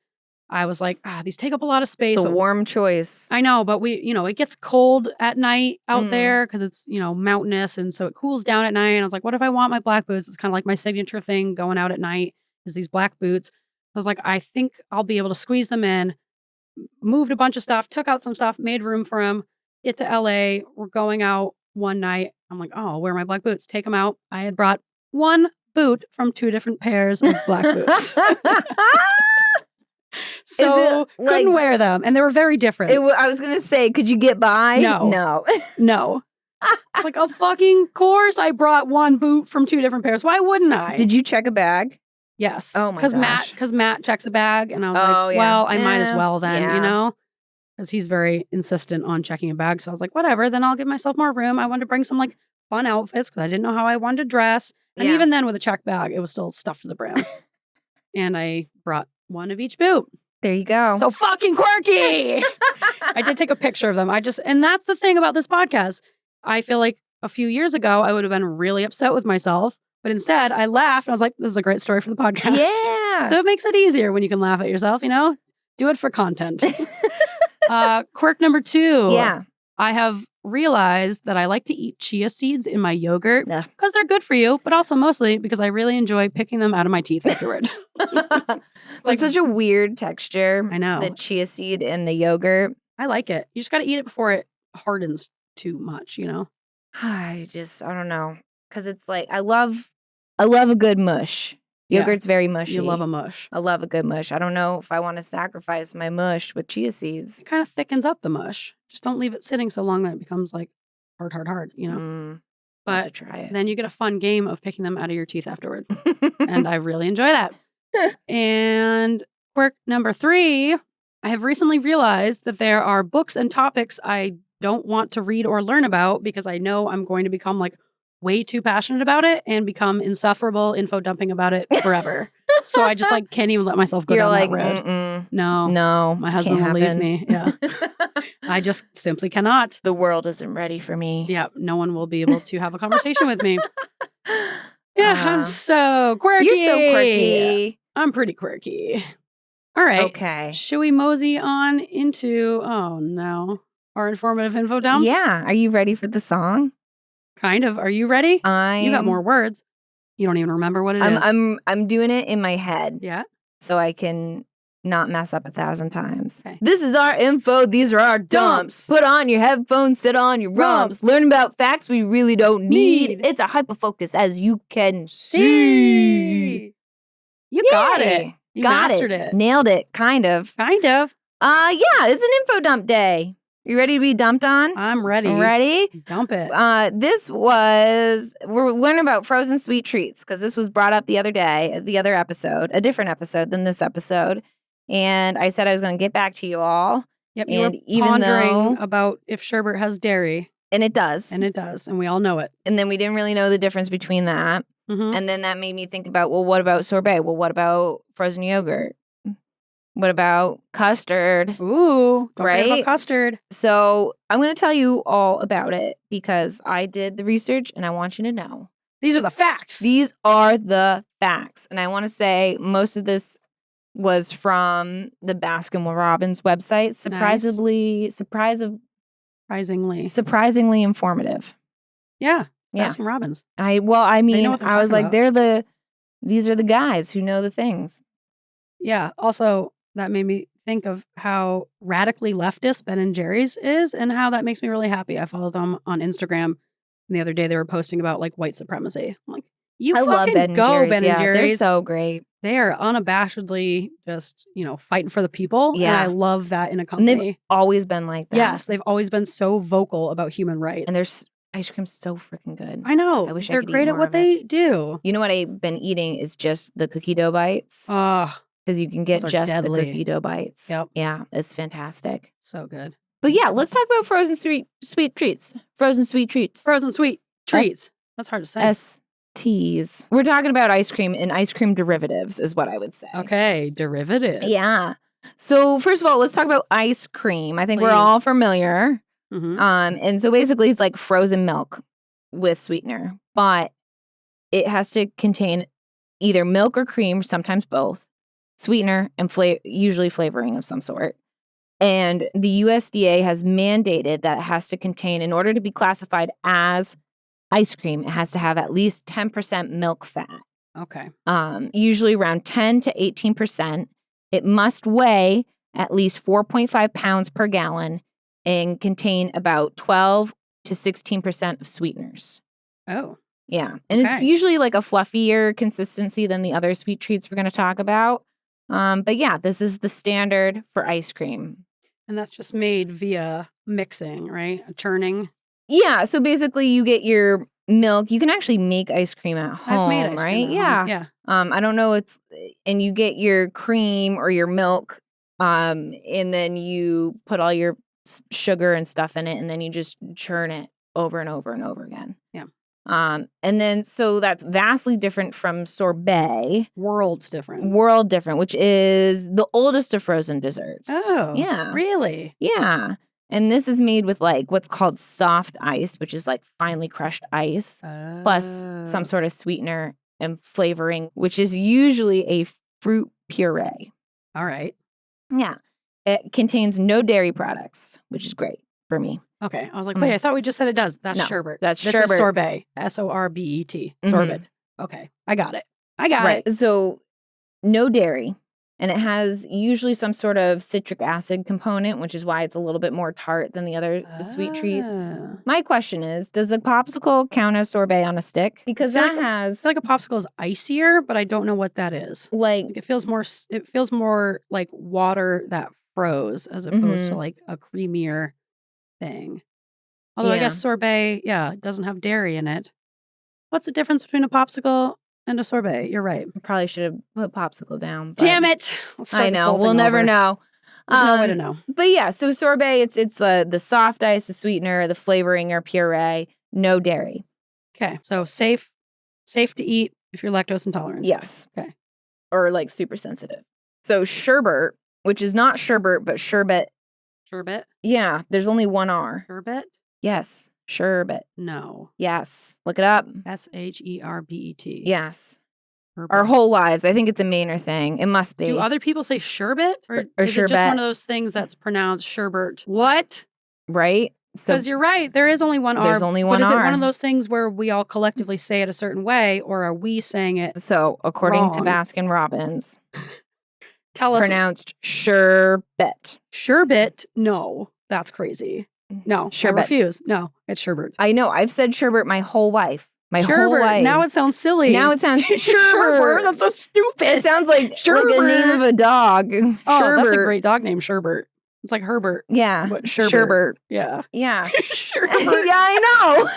I was like, these take up a lot of space. It's a but warm choice. I know, but it gets cold at night out Mm. there because it's, mountainous. And so it cools down at night. And I was like, what if I want my black boots? It's kind of like my signature thing going out at night is these black boots. I was like, I think I'll be able to squeeze them in. Moved a bunch of stuff, took out some stuff, made room for them. Get to LA. We're going out one night. I'm like, oh, I'll wear my black boots. Take them out. I had brought one boot from 2 different pairs of black boots. So couldn't wear them. And they were very different. I was going to say, could you get by? No. No. Like, of fucking course I brought one boot from 2 different pairs. Why wouldn't I? Did you check a bag? Yes. Oh my gosh. Because Matt checks a bag. And I was Oh, yeah. well, I might as well then, Yeah. Because he's very insistent on checking a bag. So I was like, whatever, then I'll give myself more room. I wanted to bring some like fun outfits because I didn't know how I wanted to dress. And Yeah. even then with a check bag, it was still stuffed to the brim. And I brought one of each boot. There you go. So fucking quirky. I did take a picture of them. And that's the thing about this podcast. I feel like a few years ago, I would have been really upset with myself. But instead, I laughed. And I was like, this is a great story for the podcast. Yeah. So it makes it easier when you can laugh at yourself, Do it for content. Quirk number 2. Yeah. I have realized that I like to eat chia seeds in my yogurt Ugh. because they're good for you, but also mostly because I really enjoy picking them out of my teeth afterward. It's such a weird texture. I know. The chia seed and the yogurt. I like it. You just got to eat it before it hardens too much, I don't know. Because it's like, I love a good mush. Yeah. Yogurt's very mushy. You love a mush. I love a good mush. I don't know if I want to sacrifice my mush with chia seeds. It kind of thickens up the mush. Just don't leave it sitting so long that it becomes like hard, I'll have But to try it. then you get a fun game of picking them out of your teeth afterward. And I really enjoy that. And quirk number 3, I have recently realized that there are books and topics I don't want to read or learn about because I know I'm going to become like way too passionate about it and become insufferable info dumping about it forever. So I just like can't even let myself go down that road. Mm-mm. No, my husband will leave me. Yeah, I just simply cannot. The world isn't ready for me. Yeah, no one will be able to have a conversation with me. Yeah, I'm so quirky. You're so quirky. I'm pretty quirky. All right. Okay. Should we mosey on into, our informative info dumps? Yeah. Are you ready for the song? Kind of. Are you ready? You got more words. You don't even remember what it is. I'm doing it in my head. Yeah. So I can not mess up 1,000 times. Okay. This is our info. These are our dumps. Put on your headphones, sit on your rumps. Learn about facts we really don't need. It's a hyperfocus, as you can see. You got it. You Got mastered it. Nailed it. Kind of. Kind of. Yeah, it's an info dump day. You ready to be dumped on? I'm ready. Ready? Dump it. We're learning about frozen sweet treats because this was brought up the other day, the other episode, a different episode than this episode. And I said I was going to get back to you all. Yep. And You were even pondering though, about if sherbet has dairy. and it does. And it does. And we all know it. And then we didn't really know the difference between that. Mm-hmm. And then that made me think about, well, what about sorbet? Well, what about frozen yogurt? What about custard? Ooh, don't forget Right? about custard. So I'm going to tell you all about it because I did the research and I want you to know. These are the facts. These are the facts. And I want to say most of this was from the Baskin-Robbins website. Surprisingly informative. Yeah. Yeah. Baskin Robbins. I know what they're was talking like, about. these are the guys who know the things. Yeah. Also, that made me think of how radically leftist Ben & Jerry's is and how that makes me really happy. I follow them on Instagram. And the other day they were posting about like white supremacy. I'm like, I love Ben & Jerry's. Ben & Yeah, Jerry's. they're so great. They are unabashedly just, fighting for the people. Yeah. And I love that in a And company. they've always been like that. Yes, they've always been so vocal about human rights. And their ice cream's so freaking good. I know. I wish I they're could eat great at more what of it. they do. You know what I've been eating is just the cookie dough bites. Oh, Because you can get those are just deadly. the cookie dough bites. Yep. Yeah, it's fantastic. so good. But yeah, let's talk about frozen sweet treats. Frozen sweet treats. Frozen sweet treats. That's hard to say. STs. We're talking about ice cream and ice cream derivatives is what I would say. Okay, derivative. Yeah. So first of all, let's talk about ice cream. I think we're Please. all familiar. Mhm. And so basically it's like frozen milk with sweetener, but it has to contain either milk or cream, sometimes both, sweetener, and usually flavoring of some sort. And the USDA has mandated that it has to contain, in order to be classified as ice cream, it has to have at least 10% milk fat. Okay. Usually around 10 to 18%. It must weigh at least 4.5 pounds per gallon and contain about 12 to 16% of sweeteners. Oh. Yeah. And it's usually like a fluffier consistency than the other sweet treats we're going to talk about. But yeah, this is the standard for ice cream. And that's just made via mixing, right? Churning. Yeah. So basically you get your milk. You can actually make ice cream at home, I've made ice right? cream at home. Yeah. Yeah. I don't know. And you get your cream or your milk, and then you put all your sugar and stuff in it, and then you just churn it over and over and over again. Yeah. And then so that's vastly different from sorbet. World different, which is the oldest of frozen desserts. Oh. Yeah. Really? Yeah. And this is made with like what's called soft ice, which is like finely crushed ice, plus some sort of sweetener and flavoring, which is usually a fruit puree. All right. Yeah. It contains no dairy products, which is great for me. Okay. I was like, wait, I thought we just said it does. That's No, sherbet. that's this sherbet. Is sorbet. SORBET. Mhm. Sorbet. Okay. I got it. Right. So no dairy. And it has usually some sort of citric acid component, which is why it's a little bit more tart than the other sweet treats. My question is, does the popsicle count as sorbet on a stick? Because I that feel has like a popsicle is icier, but I don't know what that is. like It feels more like water that froze as opposed to like a creamier thing. Although I Yeah. guess sorbet, doesn't have dairy in it. What's the difference between a popsicle and a sorbet? You're right. probably should have put popsicle down. But Damn it. Let's start I this know. whole We'll thing never over. know. There's no way to know. But yeah, so sorbet, it's the soft ice, the sweetener, the flavoring or puree, no dairy. Okay. So safe to eat if you're lactose intolerant. Yes. Okay. Or like super sensitive. So sherbet, which is not sherbet, but sherbet. Sherbet? Yeah, there's only one R. Sherbet? Yes. Sherbet. No. Yes. Look it up. SHERBET. Yes. Sherbet. Our whole lives. I think it's a Mainer thing. It must be. Do other people say sherbet? Or Or is it just sherbet. one of those things that's pronounced sherbet? What? Right? So Because you're right. There is only one R. There's only one But is it R. one of those things where we all collectively say it a certain way, or are we saying it? So according to Wrong. Baskin Robbins, Tell us. pronounced sherbet. Sherbet? No. That's crazy. No. Sherbet. I refuse. No. It's sherbet. I know. I've said sherbet my whole life. My whole Sherbet. life. Now it sounds silly. Now it sounds Sherbet. sherbet. That's so stupid. It sounds like a Sherbet. name of a dog. Oh, that's a Sherbet. great dog name, Sherbert. It's like Herbert. Yeah. But Sherbert. Sherbet. Yeah. Yeah. Sherbert. Yeah, I know.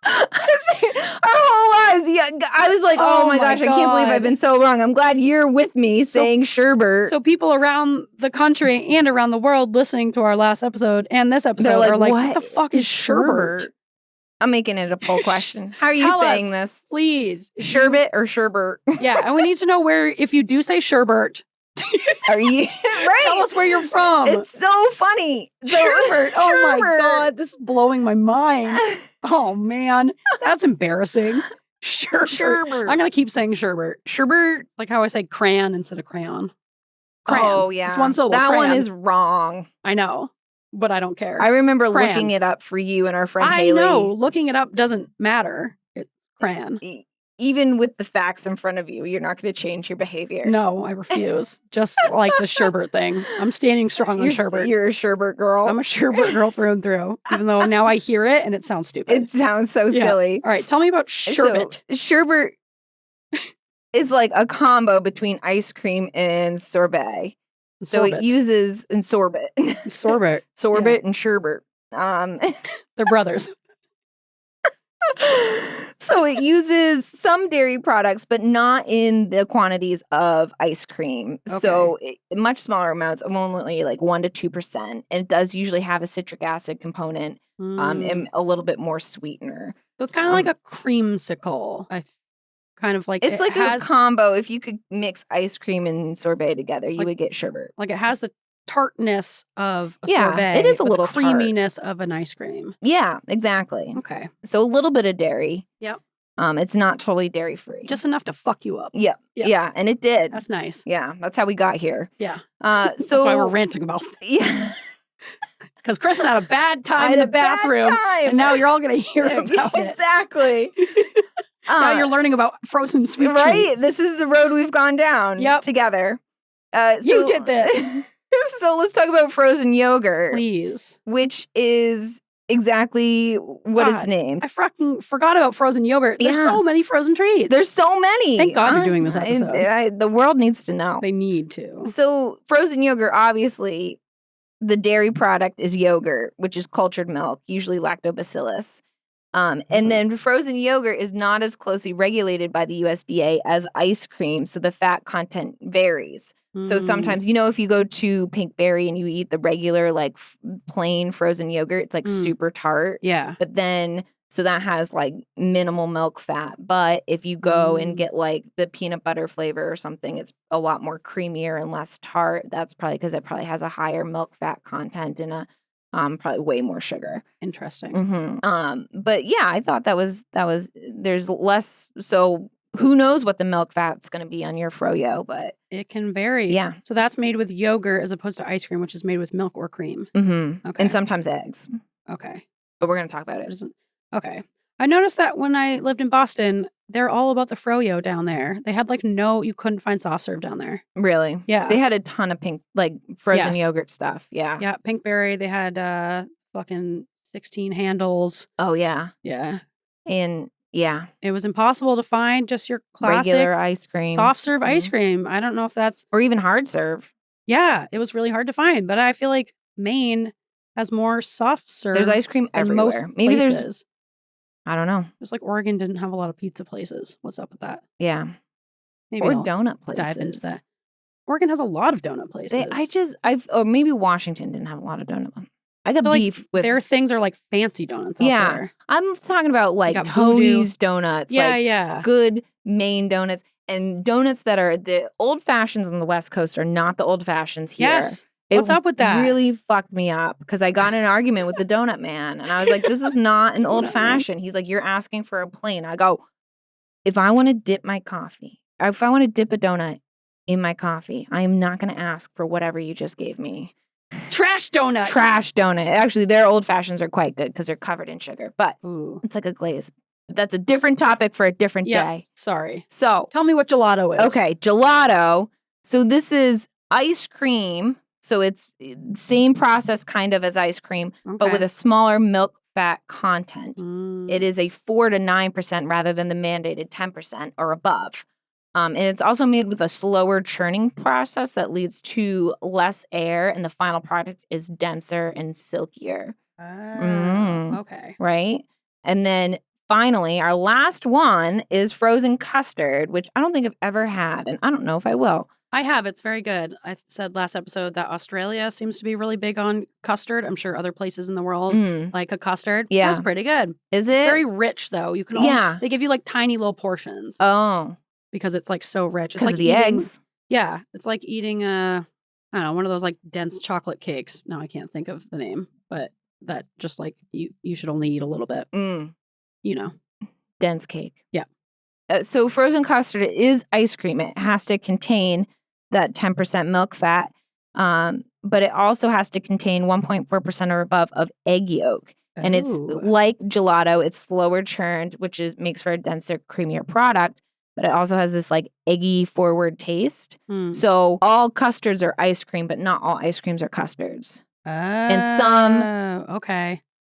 Our whole lives. Yeah, I was like, oh my gosh, I can't believe I've been so wrong. I'm glad you're with me saying sherbet. So people around the country and around the world listening to our last episode and this episode like, are like, what what the fuck is sherbet? sherbet? I'm making it a poll question. How are you Tell saying us, this? Please. Sherbet or sherbet? Yeah, and we need to know where, if you do say sherbet, Are you right? tell us where you're from. It's so funny. Sherbet. Oh my Sherbet. God, this is blowing my mind. Oh man, that's embarrassing. Sherbet. Sherbet. I'm going to keep saying sherbet. Sherbet. Like how I say crayon instead of crayon. Crayon. Oh yeah, It's one syllable. That one crayon. is wrong. I know, but I don't care. I remember Crayon. looking it up for you and our friend I Haley. know. Looking it up doesn't matter. It's crayon. Even with the facts in front of you, you're not going to change your behavior. No, I refuse. Just like the sherbet thing. I'm standing strong on sherbet. You're a sherbet girl. I'm a sherbet girl through and through, even though now I hear it and it sounds stupid. It sounds so Yeah. silly. All right, tell me about sherbet. So, sherbet is like a combo between ice cream and sorbet. So Sorbet. it uses and sorbet, Sorbet. sorbet and sherbet. They're brothers. So it uses some dairy products, but not in the quantities of ice cream. So much smaller amounts of only like 1 to 2%. And it does usually have a citric acid component and a little bit more sweetener. So it's kind of like a creamsicle. It's like a combo. If you could mix ice cream and sorbet together, you would get sherbet. Like it has the tartness of a Yeah, sorbet. it is a but little the creaminess of an ice cream. Yeah, exactly. Okay. So a little bit of dairy. Yep. It's not totally dairy free. Just enough to fuck you up. Yep. Yeah, and it did. That's nice. Yeah, that's how we got here. Yeah. So that's why we're ranting about it. Yeah. Because Kristin had a bad time in the bathroom, and now you're all going to hear about it. Exactly. Now you're learning about frozen sweet treats. Right? This is the road we've gone down together. You did this. So let's talk about frozen yogurt. Please. Which is exactly what it's named. I fucking forgot about frozen yogurt. There's so many frozen treats. There's so many. Thank God you're doing this episode. The world needs to know. They need to. So frozen yogurt, obviously, the dairy product is yogurt, which is cultured milk, usually lactobacillus. And then frozen yogurt is not as closely regulated by the USDA as ice cream, so the fat content varies. So sometimes, if you go to Pinkberry and you eat the regular, like, plain frozen yogurt, it's, like, super tart. Yeah. But then, so that has, like, minimal milk fat. But if you go and get, like, the peanut butter flavor or something, it's a lot more creamier and less tart. That's probably because it probably has a higher milk fat content and probably way more sugar. Interesting. But yeah, I thought that was there's less. So who knows what the milk fat's going to be on your froyo, but it can vary. Yeah. So that's made with yogurt as opposed to ice cream, which is made with milk or cream. Okay. And sometimes eggs. Okay. But we're going to talk about it. Okay. I noticed that when I lived in Boston, they're all about the froyo down there. They had you couldn't find soft serve down there. Really? Yeah. They had a ton of frozen yogurt stuff. Yeah. Yeah. Pinkberry, they had fucking 16 handles. Oh, yeah. Yeah. And yeah. It was impossible to find just your classic regular ice cream. Soft serve ice cream. I don't know if that's. Or even hard serve. Yeah. It was really hard to find. But I feel like Maine has more soft serve. There's ice cream everywhere. Most Maybe places. I don't know. Just like Oregon didn't have a lot of pizza places. What's up with that? Yeah. Maybe or I'll donut places. Dive into that. Oregon has a lot of donut places. Or maybe Washington didn't have a lot of donut. I got beef with their things are like fancy donuts. Out there. I'm talking about like Tony's donuts. Yeah, like yeah. Good Maine donuts and donuts that are the old fashions on the West Coast are not the old fashions here. Yes. What's up with that? It really fucked me up because I got in an argument with the donut man and I was like, this is not an old fashioned. He's like, you're asking for a plain. I go, if I want to dip my coffee, or if I want to dip a donut in my coffee, I am not going to ask for whatever you just gave me. Trash donut. Trash donut. Actually, their old fashions are quite good because they're covered in sugar, but it's like a glaze. That's a different topic for a different day. Sorry. So tell me what gelato is. Okay, gelato. So this is ice cream. So it's same process kind of as ice cream, but with a smaller milk fat content. It is a 4 to 9% rather than the mandated 10% or above. And it's also made with a slower churning process that leads to less air, and the final product is denser and silkier. Okay. Right? And then finally, our last one is frozen custard, which I don't think I've ever had, and I don't know if I will. I have. It's very good. I said last episode that Australia seems to be really big on custard. I'm sure other places in the world like a custard. Yeah. That's pretty good. Is it? It's very rich, though. You can they give you like tiny little portions. Oh. Because it's like so rich. It's like like the eggs? Yeah. It's like eating I don't know, one of those like dense chocolate cakes. Now I can't think of the name, but that just like you should only eat a little bit. You know. Dense cake. Yeah. So frozen custard is ice cream. It has to contain that 10% milk fat, but it also has to contain 1.4% or above of egg yolk. And it's like gelato. It's slower churned, which makes for a denser, creamier product. But it also has this like eggy forward taste. So all custards are ice cream, but not all ice creams are custards. And some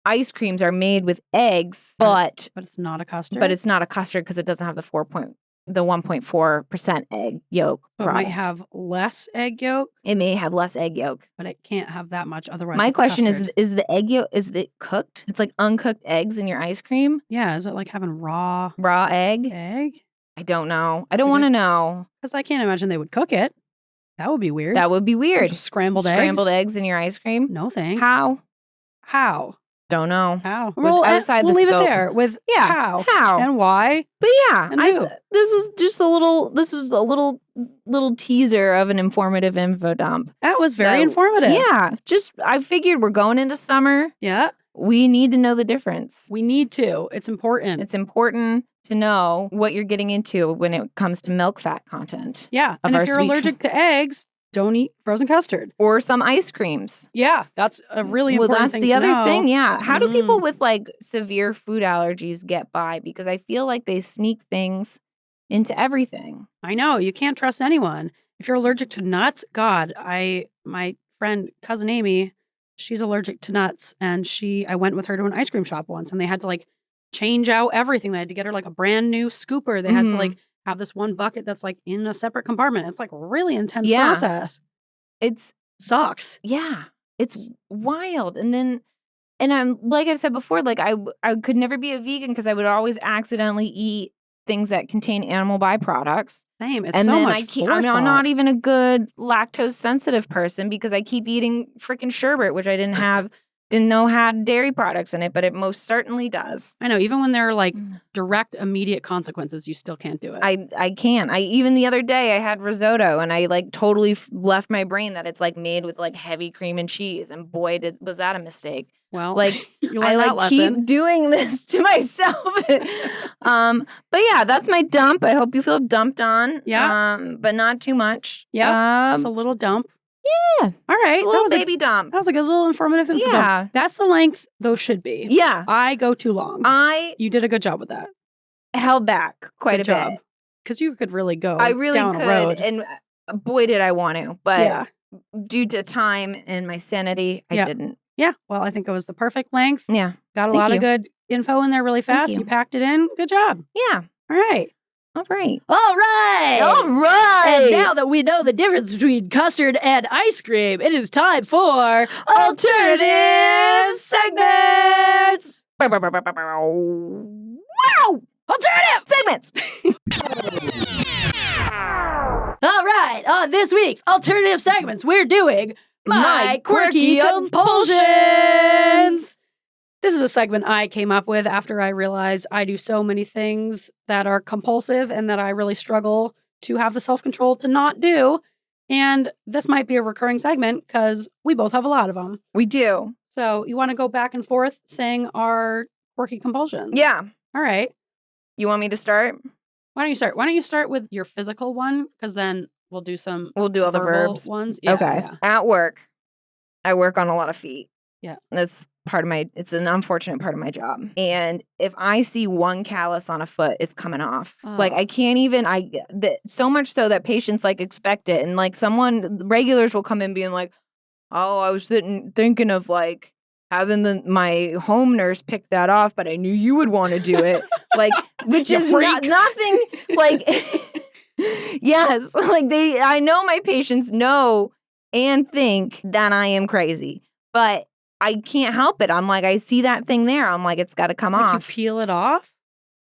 ice creams are made with eggs, but it's not a custard. But it's not a custard because it doesn't have the the 1.4% egg yolk So it might product. have less egg yolk, It may have less egg yolk. but it can't have that much. Otherwise, My it's question custard. is the egg yolk, is it cooked? It's like uncooked eggs in your ice cream? Yeah, is it like having raw Raw egg? egg? I don't know. I That's don't a want to good- know. Because I can't imagine they would cook it. That would be weird. That would be weird. Just scrambled eggs in your ice cream? No thanks. How? How? Don't know. How? Was outside we'll the leave scope. it there with Yeah. how and why. But yeah, And who? this was just a little teaser of an informative info dump. That was very So, informative. Yeah, just I figured we're going into summer. Yeah. We need to know the difference. We need to. It's important. It's important to know what you're getting into when it comes to milk fat content. Yeah. of And our if you're sweet allergic to eggs, don't eat frozen custard. Or some ice creams. Yeah. That's a really important that's thing the to other know. thing. Yeah. How do people Mm. with like severe food allergies get by? Because I feel like they sneak things into everything. I know. You can't trust anyone. If you're allergic to nuts, God, my friend, cousin Amy, she's allergic to nuts. And I went with her to an ice cream shop once and they had to like change out everything. They had to get her like a brand new scooper. They had to like have this one bucket that's like in a separate compartment. It's like a really intense Yeah. process. It's Sucks. Yeah, it's wild. And I'm like I've said before, like I could never be a vegan because I would always accidentally eat things that contain animal byproducts. Same. It's And so then much I'm forethought. not even a good lactose sensitive person because I keep eating freaking sherbet, which I didn't know had dairy products in it, but it most certainly does. I know. Even when there are like direct, immediate consequences, you still can't do it. I can't. Even the other day I had risotto and I like totally left my brain that it's like made with like heavy cream and cheese, and boy was that a mistake. Well, Like you I learned that like lesson. keep doing this to myself. But yeah, that's my dump. I hope you feel dumped on. Yeah. But not too much. Yeah. Just a little dump. Yeah. All right. A little baby dump. That was like a little informative info dump. Yeah. That's the length those should be. Yeah. I go too long. I You did a good job with that. held back quite Good a job. bit. Because you could really go I really down could, a road. and boy did I want to. But Yeah. due to time and my sanity, I Yeah. didn't. Yeah. Well, I think it was the perfect length. Yeah. Got a Thank lot you. of good info in there really fast. you. You packed it in. Good job. Yeah. All right. All right. All right. All right. And now that we know the difference between custard and ice cream, it is time for alternative segments. Wow! Alternative Segments. All right, on this week's alternative segments, we're doing My Quirky Compulsions. This is a segment I came up with after I realized I do so many things that are compulsive and that I really struggle to have the self-control to not do. And this might be a recurring segment because we both have a lot of them. We do. So you want to go back and forth saying our quirky compulsions? Yeah. All right. You want me to start? Why don't you start? Why don't you start with your physical one? Because then we'll do some We'll do all the verbal verbs. ones. Yeah, Okay. yeah. At work, I work on a lot of feet. Yeah. That's it's an unfortunate part of my job. And if I see one callus on a foot, it's coming off. Like Oh. I can't even, so much so that patients like expect it. And like regulars will come in being like, oh, I was thinking of like having my home nurse pick that off, but I knew you would want to do it. Like, which You is freak. nothing like, yes, like I know my patients know and think that I am crazy, but I can't help it. I'm like, I see that thing there. I'm like, it's got to come Like you off. peel it off?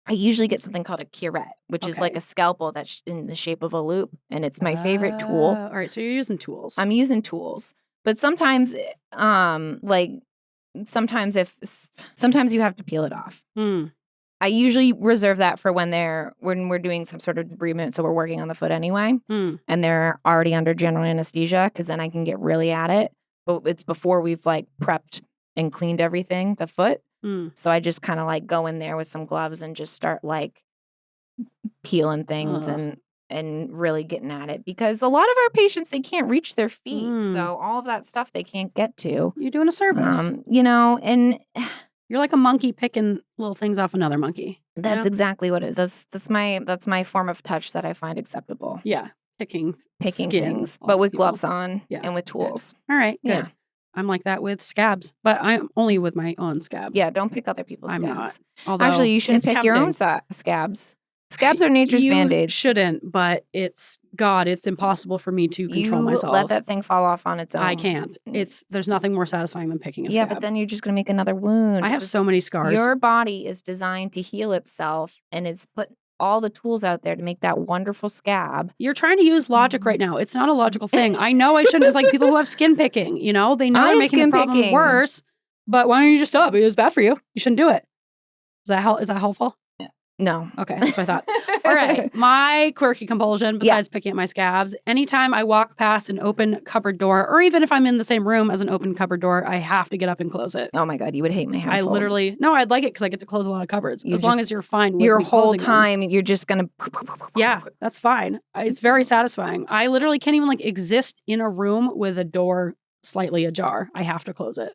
I usually get something called a curette, which is like Okay. a scalpel that's in the shape of a loop, and it's my favorite tool. All right, so you're using tools. I'm using tools, but sometimes, sometimes you have to peel it off. Hmm. I usually reserve that for when we're doing some sort of debridement, so we're working on the foot anyway, Hmm. and they're already under general anesthesia, because then I can get really at it. But it's before we've like prepped and cleaned everything, the foot. Hmm. So I just kind of like go in there with some gloves and just start like peeling things Ugh. and really getting at it, because a lot of our patients, they can't reach their feet. Mm. So all of that stuff they can't get to. You're doing a service. And You're like a monkey picking little things off another monkey. that's know? exactly what it is. That's my form of touch that I find acceptable. Yeah, picking Picking skin things, off but with people. gloves on Yeah, and with good. tools. All right, good. Yeah. I'm like that with scabs, but I'm only with my own scabs. Yeah, don't pick other people's I'm scabs. not. Although Actually, you shouldn't it's pick your own tempting. scabs. Scabs are nature's You Band-Aids. shouldn't, but it's impossible for me to control myself. Let that thing fall off on its own. I can't. There's nothing more satisfying than picking a Yeah, scab. but then you're just going to make another wound. I have so many scars. Your body is designed to heal itself, and it's put all the tools out there to make that wonderful scab. You're trying to use logic right now. It's not a logical thing. I know I shouldn't. It's like people who have skin picking, they know they're making the problem worse, but why don't you just stop? It's bad for you. You shouldn't do it. Is that helpful? No. Okay, that's what I thought. All right, my quirky compulsion, besides picking at my scabs, anytime I walk past an open cupboard door, or even if I'm in the same room as an open cupboard door, I have to get up and close it. Oh my God, you would hate my household. I'd like it because I get to close a lot of cupboards. As long as you're fine with your me whole closing time, them. you're just going to. Yeah, that's fine. It's very satisfying. I literally can't even exist in a room with a door slightly ajar. I have to close it.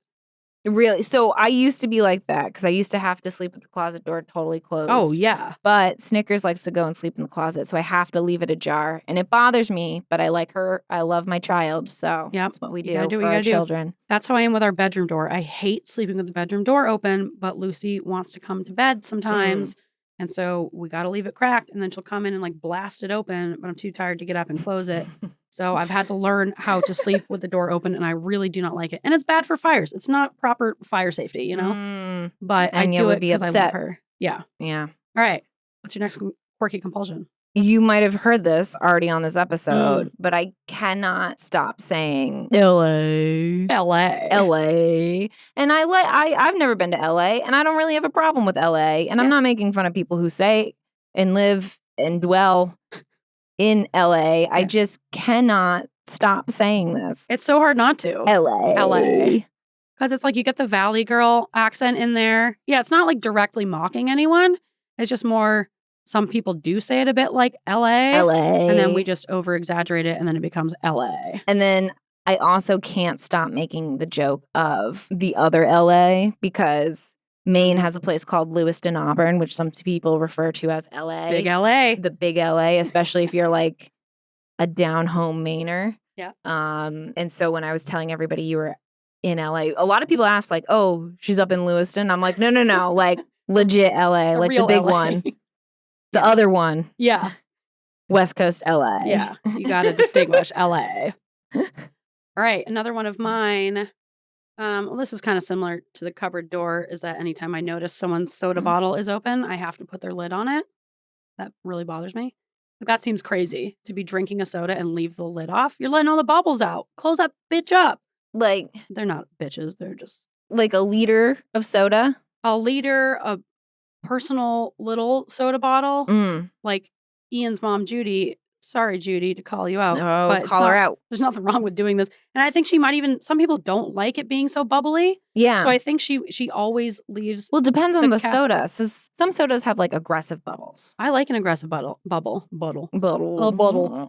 Really? So I used to be like that because I used to have to sleep with the closet door totally closed. Oh, yeah. But Snickers likes to go and sleep in the closet, so I have to leave it ajar. And it bothers me, but I like her. I love my child, so that's what we do for our children. That's how I am with our bedroom door. I hate sleeping with the bedroom door open, but Lucy wants to come to bed sometimes. And so we got to leave it cracked, and then she'll come in and blast it open, but I'm too tired to get up and close it. So I've had to learn how to sleep with the door open, and I really do not like it. And it's bad for fires. It's not proper fire safety, But I do it because I love her. Yeah. Yeah. All right. What's your next quirky compulsion? You might have heard this already on this episode, but I cannot stop saying LA. And I've never been to LA, and I don't really have a problem with LA. And I'm not making fun of people who say and live and dwell in LA. I just cannot stop saying this. It's so hard not to. LA. Because it's you get the Valley Girl accent in there. Yeah, it's not directly mocking anyone. It's just more, some people do say it a bit like LA. And then we just over exaggerate it, and then it becomes LA. And then I also can't stop making the joke of the other LA because Maine has a place called Lewiston, Auburn, which some people refer to as LA. Big LA. The big LA, especially if you're a down-home Mainer. Yeah. And so when I was telling everybody you were in LA, a lot of people asked oh, she's up in Lewiston. I'm like, no, legit LA, the big LA. one. The other one. Yeah. West Coast LA. Yeah. You got to distinguish LA. All right. Another one of mine. This is kind of similar to the cupboard door, is that anytime I notice someone's soda bottle is open, I have to put their lid on it. That really bothers me. That seems crazy to be drinking a soda and leave the lid off. You're letting all the bubbles out. Close that bitch up. They're not bitches. They're just a liter of soda. A liter, a personal little soda bottle. Like Ian's mom, Judy. Sorry, Judy, to call you out. Oh, but call her out. There's nothing wrong with doing this. And I think she might even, some people don't like it being so bubbly. Yeah. So I think she always leaves. Well, it depends on the soda. So some sodas have aggressive bubbles. I like an aggressive bubble. Bottle.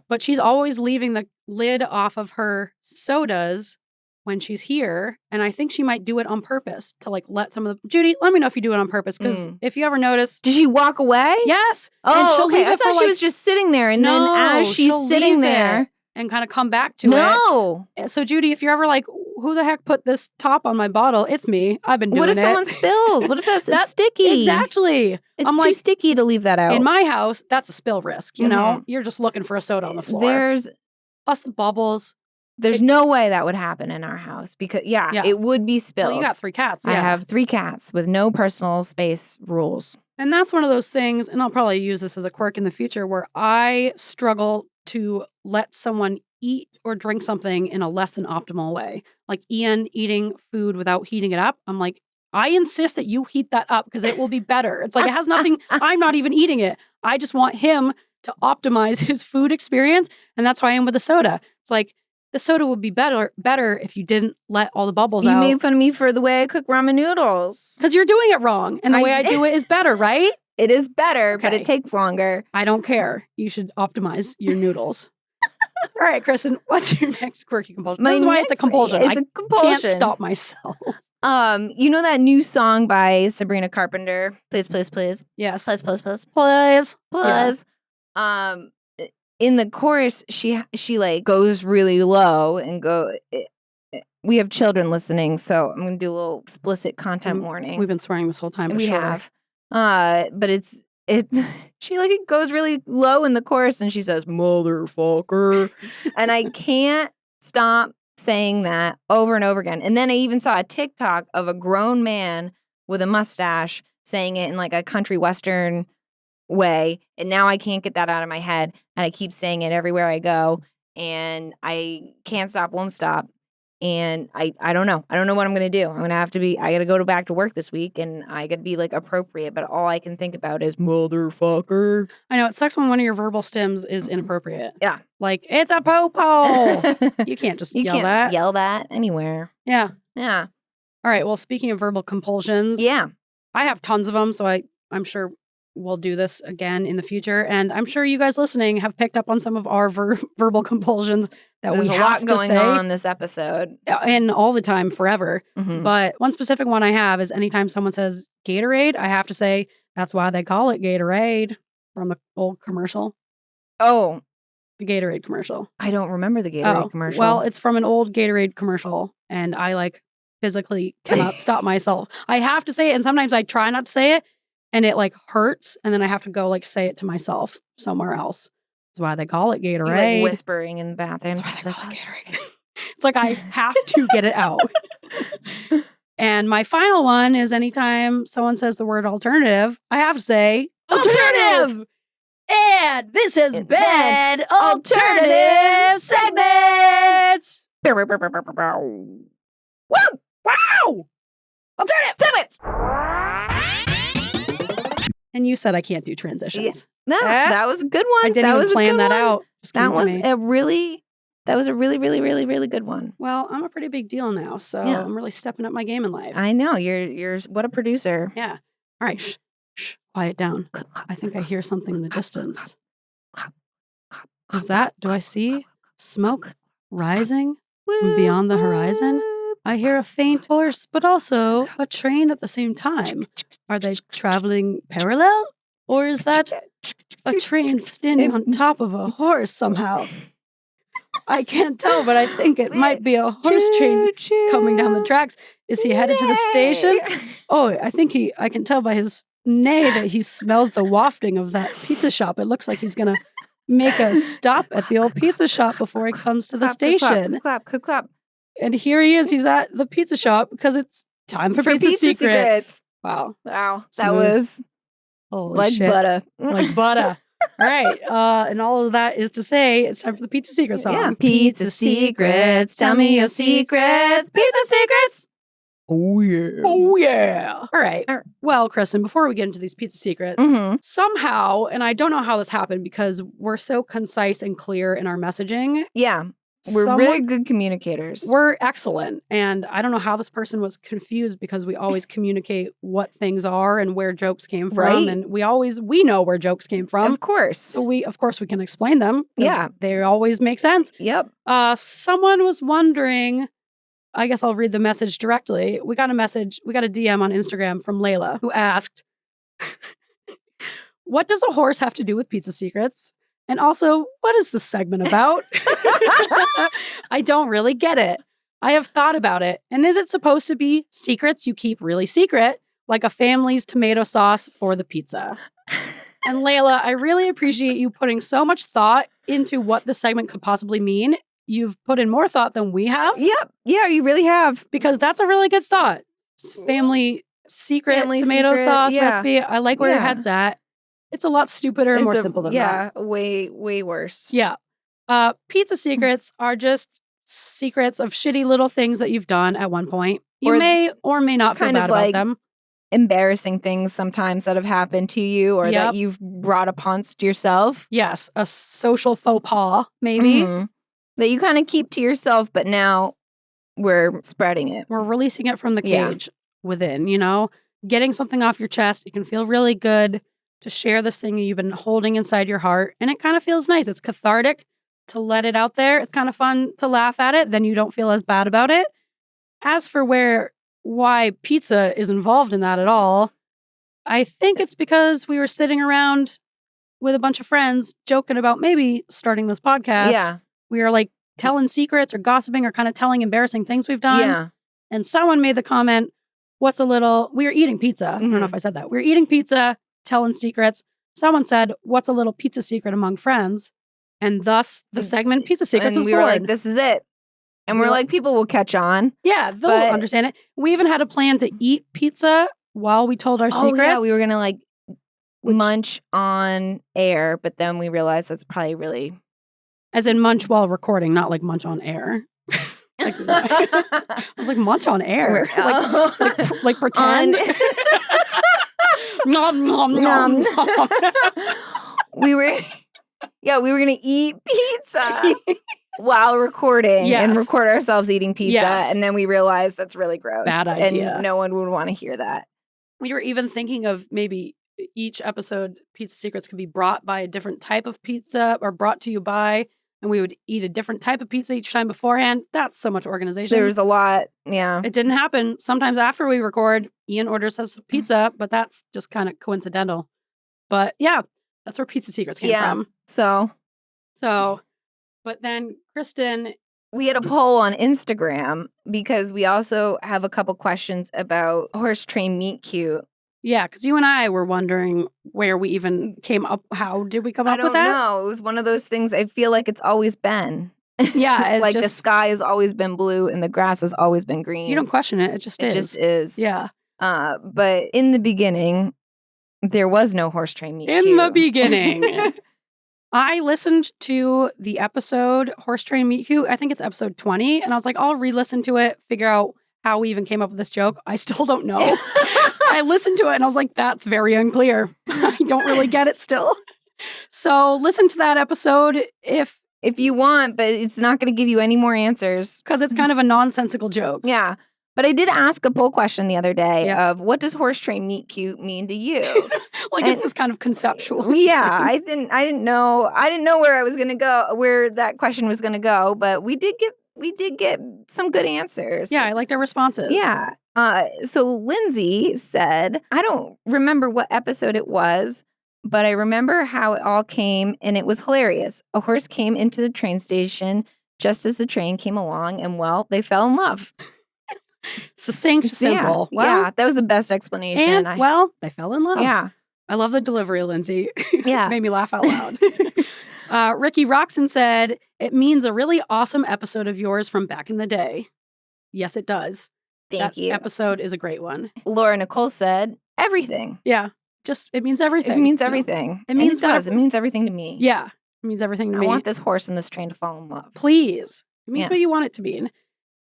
But she's always leaving the lid off of her sodas when she's here. And I think she might do it on purpose to let some of the, Judy, let me know if you do it on purpose. Because if you ever notice. Did she walk away? Yes. Oh, okay. I thought she was just sitting there. And then as she's sitting there. And kind of come back to it. So, Judy, if you're ever who the heck put this top on my bottle? It's me. I've been doing it. What if someone spills? What if that's sticky? Exactly. It's too sticky to leave that out. In my house, that's a spill risk. You're just looking for a soda on the floor. Plus the bubbles. There's no way that would happen in our house because, it would be spilled. Well, you got 3 cats. I have 3 cats with no personal space rules. And that's one of those things, and I'll probably use this as a quirk in the future, where I struggle to let someone eat or drink something in a less than optimal way. Like Ian eating food without heating it up. I'm like, I insist that you heat that up because it will be better. It's it has nothing, I'm not even eating it. I just want him to optimize his food experience. And that's how I am with the soda. It's the soda would be better if you didn't let all the bubbles out. You made fun of me for the way I cook ramen noodles. Because you're doing it wrong. And the way I do it is better, right? It is better, but it takes longer. I don't care. You should optimize your noodles. All right, Kristin, what's your next quirky compulsion? This is why it's a compulsion. I can't stop myself. You know that new song by Sabrina Carpenter? Please, please, please. Yes. Please, please, please. Please. Please. Yeah. In the chorus, she goes really low and we have children listening, so I'm going to do a little explicit content warning. We've been swearing this whole time. We have. But it goes really low in the chorus and she says, motherfucker. And I can't stop saying that over and over again. And then I even saw a TikTok of a grown man with a mustache saying it in like a country western way. And now I can't get that out of my head. And I keep saying it everywhere I go. And I can't stop, won't stop. And I don't know. I don't know what I'm going to do. I got to go back to work this week and I got to be like appropriate. But all I can think about is motherfucker. I know it sucks when one of your verbal stems is inappropriate. Yeah. Like, it's a po-po. You can't just yell that. Yell that anywhere. Yeah. Yeah. All right. Well, speaking of verbal compulsions. Yeah. I have tons of them. So I'm sure we'll do this again in the future. And I'm sure you guys listening have picked up on some of our verbal compulsions that There's we a have lot going to say on this episode. And all the time, forever. Mhm. But one specific one I have is anytime someone says Gatorade, I have to say, that's why they call it Gatorade from the old commercial. Oh, The Gatorade commercial. I don't remember the Gatorade commercial. Well, it's from an old Gatorade commercial. And I physically cannot stop myself. I have to say it. And sometimes I try not to say it. And it hurts. And then I have to go say it to myself somewhere else. That's why they call it Gatorade. You're, whispering in the bathroom. That's why they call it Gatorade. It's like I have to get it out. And my final one is anytime someone says the word alternative, I have to say alternative. And this has been Alternative Segments. Wow! Alternative Segments. And you said I can't do transitions. No, that was a good one. I didn't even plan that out. That was a really, really, really, really good one. Well, I'm a pretty big deal now, so Yeah. I'm really stepping up my game in life. I know. You're what a producer. Yeah. All right. Shh. Quiet down. I think I hear something in the distance. Is that? Do I see smoke rising from beyond the horizon? I hear a faint horse, but also a train at the same time. Are they traveling parallel? Or is that a train standing on top of a horse somehow? I can't tell, but I think it might be a horse train coming down the tracks. Is he headed to the station? Oh, I can tell by his neigh that he smells the wafting of that pizza shop. It looks like he's going to make a stop at the old pizza shop before he comes to the station. Clap. And here he is. He's at the pizza shop because it's time for pizza secrets. Wow. That Smooth. was Holy like shit. butter. Like butter. All right. And all of that is to say it's time for the pizza secret song. Yeah. Pizza secrets. Tell me your secrets. Pizza secrets. Oh, yeah. Oh, yeah. All right. Well, Kristin, before we get into these pizza secrets, somehow, and I don't know how this happened because we're so concise and clear in our messaging. Yeah. We're really good communicators. We're excellent. And I don't know how this person was confused because we always communicate what things are and where jokes came from. Right. And we know where jokes came from. Of course. So we can explain them. Yeah. They always make sense. Yep. Someone was wondering, I guess I'll read the message directly. We got a DM on Instagram from Layla who asked, what does a horse have to do with pizza secrets? And also, what is this segment about? I don't really get it. I have thought about it. And is it supposed to be secrets you keep really secret, like a family's tomato sauce for the pizza? And Layla, I really appreciate you putting so much thought into what this segment could possibly mean. You've put in more thought than we have. Yep. Yeah, you really have. Because that's a really good thought. Family tomato sauce recipe. I like where your head's at. It's a lot stupider and more simple than that. Yeah, way worse. Yeah. Pizza secrets are just secrets of shitty little things that you've done at one point. You may or may not feel bad about them. Embarrassing things sometimes that have happened to you or that you've brought upon yourself. Yes, a social faux pas, maybe. That you kind of keep to yourself, but now we're spreading it. We're releasing it from the cage within, getting something off your chest. It can feel really good to share this thing that you've been holding inside your heart. And it kind of feels nice. It's cathartic to let it out there. It's kind of fun to laugh at it. Then you don't feel as bad about it. As for why pizza is involved in that at all, I think it's because we were sitting around with a bunch of friends joking about maybe starting this podcast. Yeah. We were telling secrets or gossiping or kind of telling embarrassing things we've done. Yeah. And someone made the comment, we were eating pizza. I don't know if I said that. We were eating pizza, telling secrets. someone said, "What's a little pizza secret among friends?" And thus the segment Pizza Secrets and was we born. were like, this is it. And we're like, people will catch on. Yeah, they'll but- understand it. We even had a plan to eat pizza while we told our secrets. Yeah, we were going to like munch on air, but then we realized that's probably really... As in munch while recording, not like munch on air. I was like, munch on air. like pretend. Nom, nom, nom, nom. we were going to eat pizza while recording and record ourselves eating pizza. And then we realized that's really gross. Bad idea. And no one would want to hear that. We were even thinking of maybe each episode, Pizza Secrets could be brought by a different type of pizza or brought to you by, and we would eat a different type of pizza each time beforehand. That's so much organization. There's a lot. Yeah. It didn't happen. Sometimes after we record, Ian orders us pizza, but that's just kind of coincidental. But yeah, that's where Pizza Secrets came from. So, but then Kristin... We had a poll on Instagram because we also have a couple questions about horse train meet cute. Yeah, because you and I were wondering where we even came up. How did we come up with that? I don't know. It was one of those things I feel like it's always been. Yeah, it's like just, the sky has always been blue and the grass has always been green. You don't question it. It just is. It just is. Yeah. But in the beginning, there was no horse train meet In cute. the beginning. I listened to the episode Horse Train Meet Cute. I think it's episode 20. And I was like, I'll re-listen to it, figure out how we even came up with this joke. I still don't know. I listened to it and I was like, that's very unclear. I don't really get it still. So listen to that episode if you want, but it's not going to give you any more answers. Because it's kind of a nonsensical joke. Yeah. But I did ask a poll question the other day of what does horse train meet cute mean to you? It's this kind of conceptual. Yeah, I didn't know where I was going to go, where that question was going to go, but we did get some good answers. Yeah, I liked our responses. Yeah. So Lindsay said, I don't remember what episode it was, but I remember how it all came, and it was hilarious. A horse came into the train station just as the train came along, and, well, they fell in love. Succinct, simple. Yeah, well, that was the best explanation. And, they fell in love. Yeah. I love the delivery, Lindsay. Yeah. Made me laugh out loud. Ricky Roxon said, it means a really awesome episode of yours from back in the day. Yes, it does. Thank you. Episode is a great one. Laura Nicole said, everything. Yeah. Just, it means everything. It means everything. It means it does. It means everything to me. Yeah. It means everything to me. I want this horse and this train to fall in love. Please. It means what you want it to mean.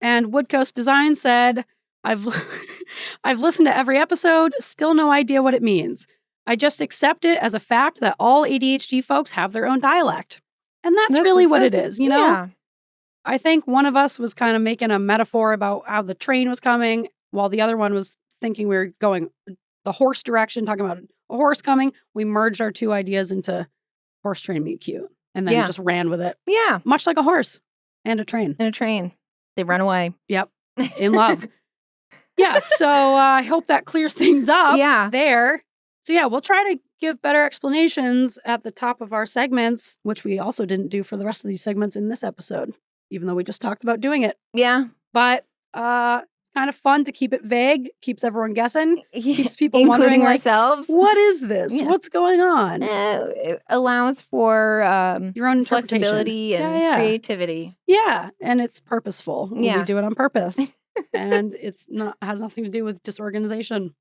And Woodcoast Design said, I've listened to every episode, still no idea what it means. I just accept it as a fact that all ADHD folks have their own dialect. And that's really what it is, you know? Yeah. I think one of us was kind of making a metaphor about how the train was coming, while the other one was thinking we were going the horse direction, talking about a horse coming. We merged our two ideas into horse train meet cute, and then just ran with it. Yeah. Much like a horse and a train. And a train. They run away. Yep. In love. Yeah, so I hope that clears things up there. So yeah, we'll try to give better explanations at the top of our segments, which we also didn't do for the rest of these segments in this episode, even though we just talked about doing it. Yeah. But it's kind of fun to keep it vague, keeps everyone guessing, keeps people including wondering, ourselves. Like, what is this? Yeah. What's going on? It allows for your own flexibility and creativity. Yeah, and it's purposeful. We do it on purpose. And has nothing to do with disorganization.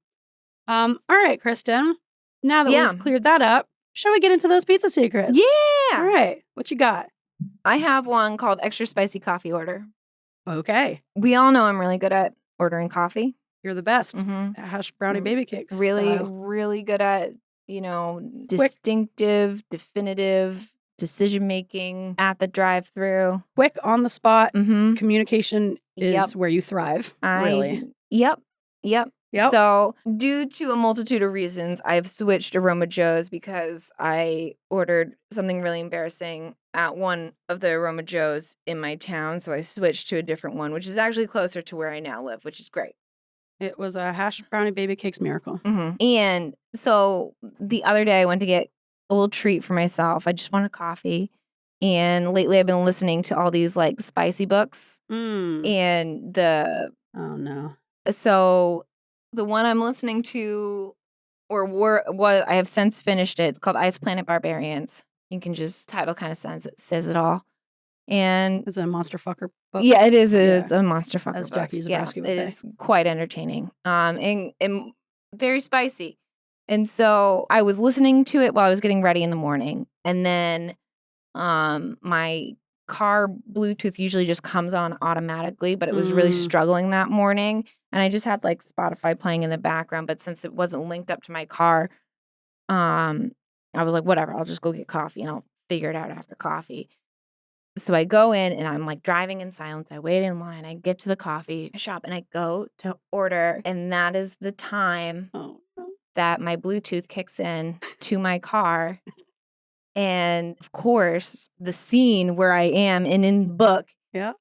All right, Kristin. Now that we've cleared that up, shall we get into those pizza secrets? Yeah. All right. What you got? I have one called extra spicy coffee order. Okay. We all know I'm really good at ordering coffee. You're the best. Hash brownie baby cakes. Really good at, distinctive, definitive decision-making at the drive-thru. Quick, on the spot. Communication is where you thrive, really. Yep. So, due to a multitude of reasons, I've switched Aroma Joe's because I ordered something really embarrassing at one of the Aroma Joe's in my town. So I switched to a different one, which is actually closer to where I now live, which is great. It was a hash brownie baby cakes miracle. And so the other day I went to get a little treat for myself. I just wanted coffee. And lately I've been listening to all these like spicy books. And oh no. So the one I'm listening to I have since finished it. It's called Ice Planet Barbarians. You can just, title kind of says it all. And Is it a monster fucker book? yeah, it is. Yeah. It's a monster fucker As book. Jackie Zabrowski would say. It is quite entertaining. And very spicy. And so I was listening to it while I was getting ready in the morning. And then my car Bluetooth usually just comes on automatically, but it was really struggling that morning. And I just had like Spotify playing in the background. But since it wasn't linked up to my car, I was like, whatever, I'll just go get coffee and I'll figure it out after coffee. So I go in and I'm like driving in silence. I wait in line. I get to the coffee shop and I go to order. And that is the time that my Bluetooth kicks in to my car. And of course, the scene where I am in the book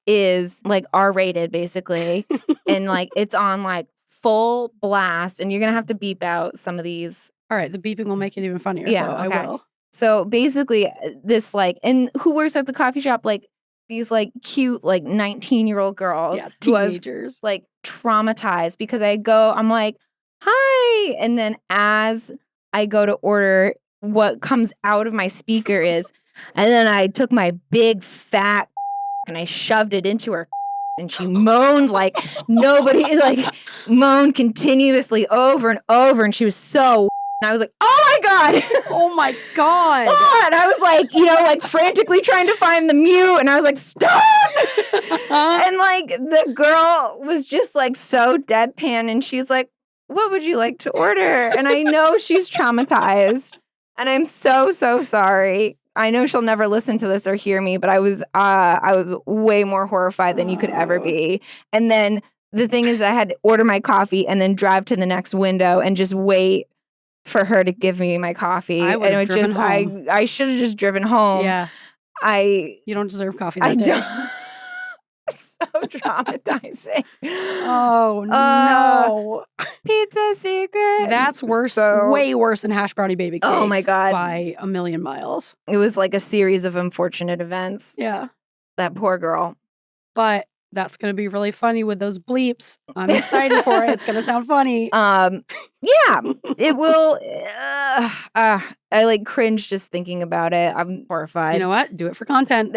is like R-rated, basically. And like it's on like full blast. And you're going to have to beep out some of these. All right. The beeping will make it even funnier. Yeah, so I will. So basically, this like, and who works at the coffee shop? Like these like cute, like 19-year-old girls. Yeah, teenagers. Who I've, like traumatized because I'm like, hi. And then as I go to order, what comes out of my speaker is, and then I took my big fat and I shoved it into her. And she moaned like nobody, like moaned continuously over and over. And she was so, and I was like, oh my God. Oh my God. And I was like, like frantically trying to find the mute. And I was like, stop. And like the girl was just like so deadpan. And she's like, what would you like to order? And I know she's traumatized. And I'm so, so sorry. I know she'll never listen to this or hear me, but I was way more horrified than you could ever be. And then the thing is I had to order my coffee and then drive to the next window and just wait for her to give me my coffee. I would have driven home. I should have just driven home. Yeah. You don't deserve coffee that day. So traumatizing. Oh, no. Pizza secret. That's worse, way worse than hash brownie baby cakes. Oh, my God. By a million miles. It was like a series of unfortunate events. Yeah. That poor girl. But that's going to be really funny with those bleeps. I'm excited for it. It's going to sound funny. Yeah, it will. I like cringe just thinking about it. I'm horrified. You know what? Do it for content.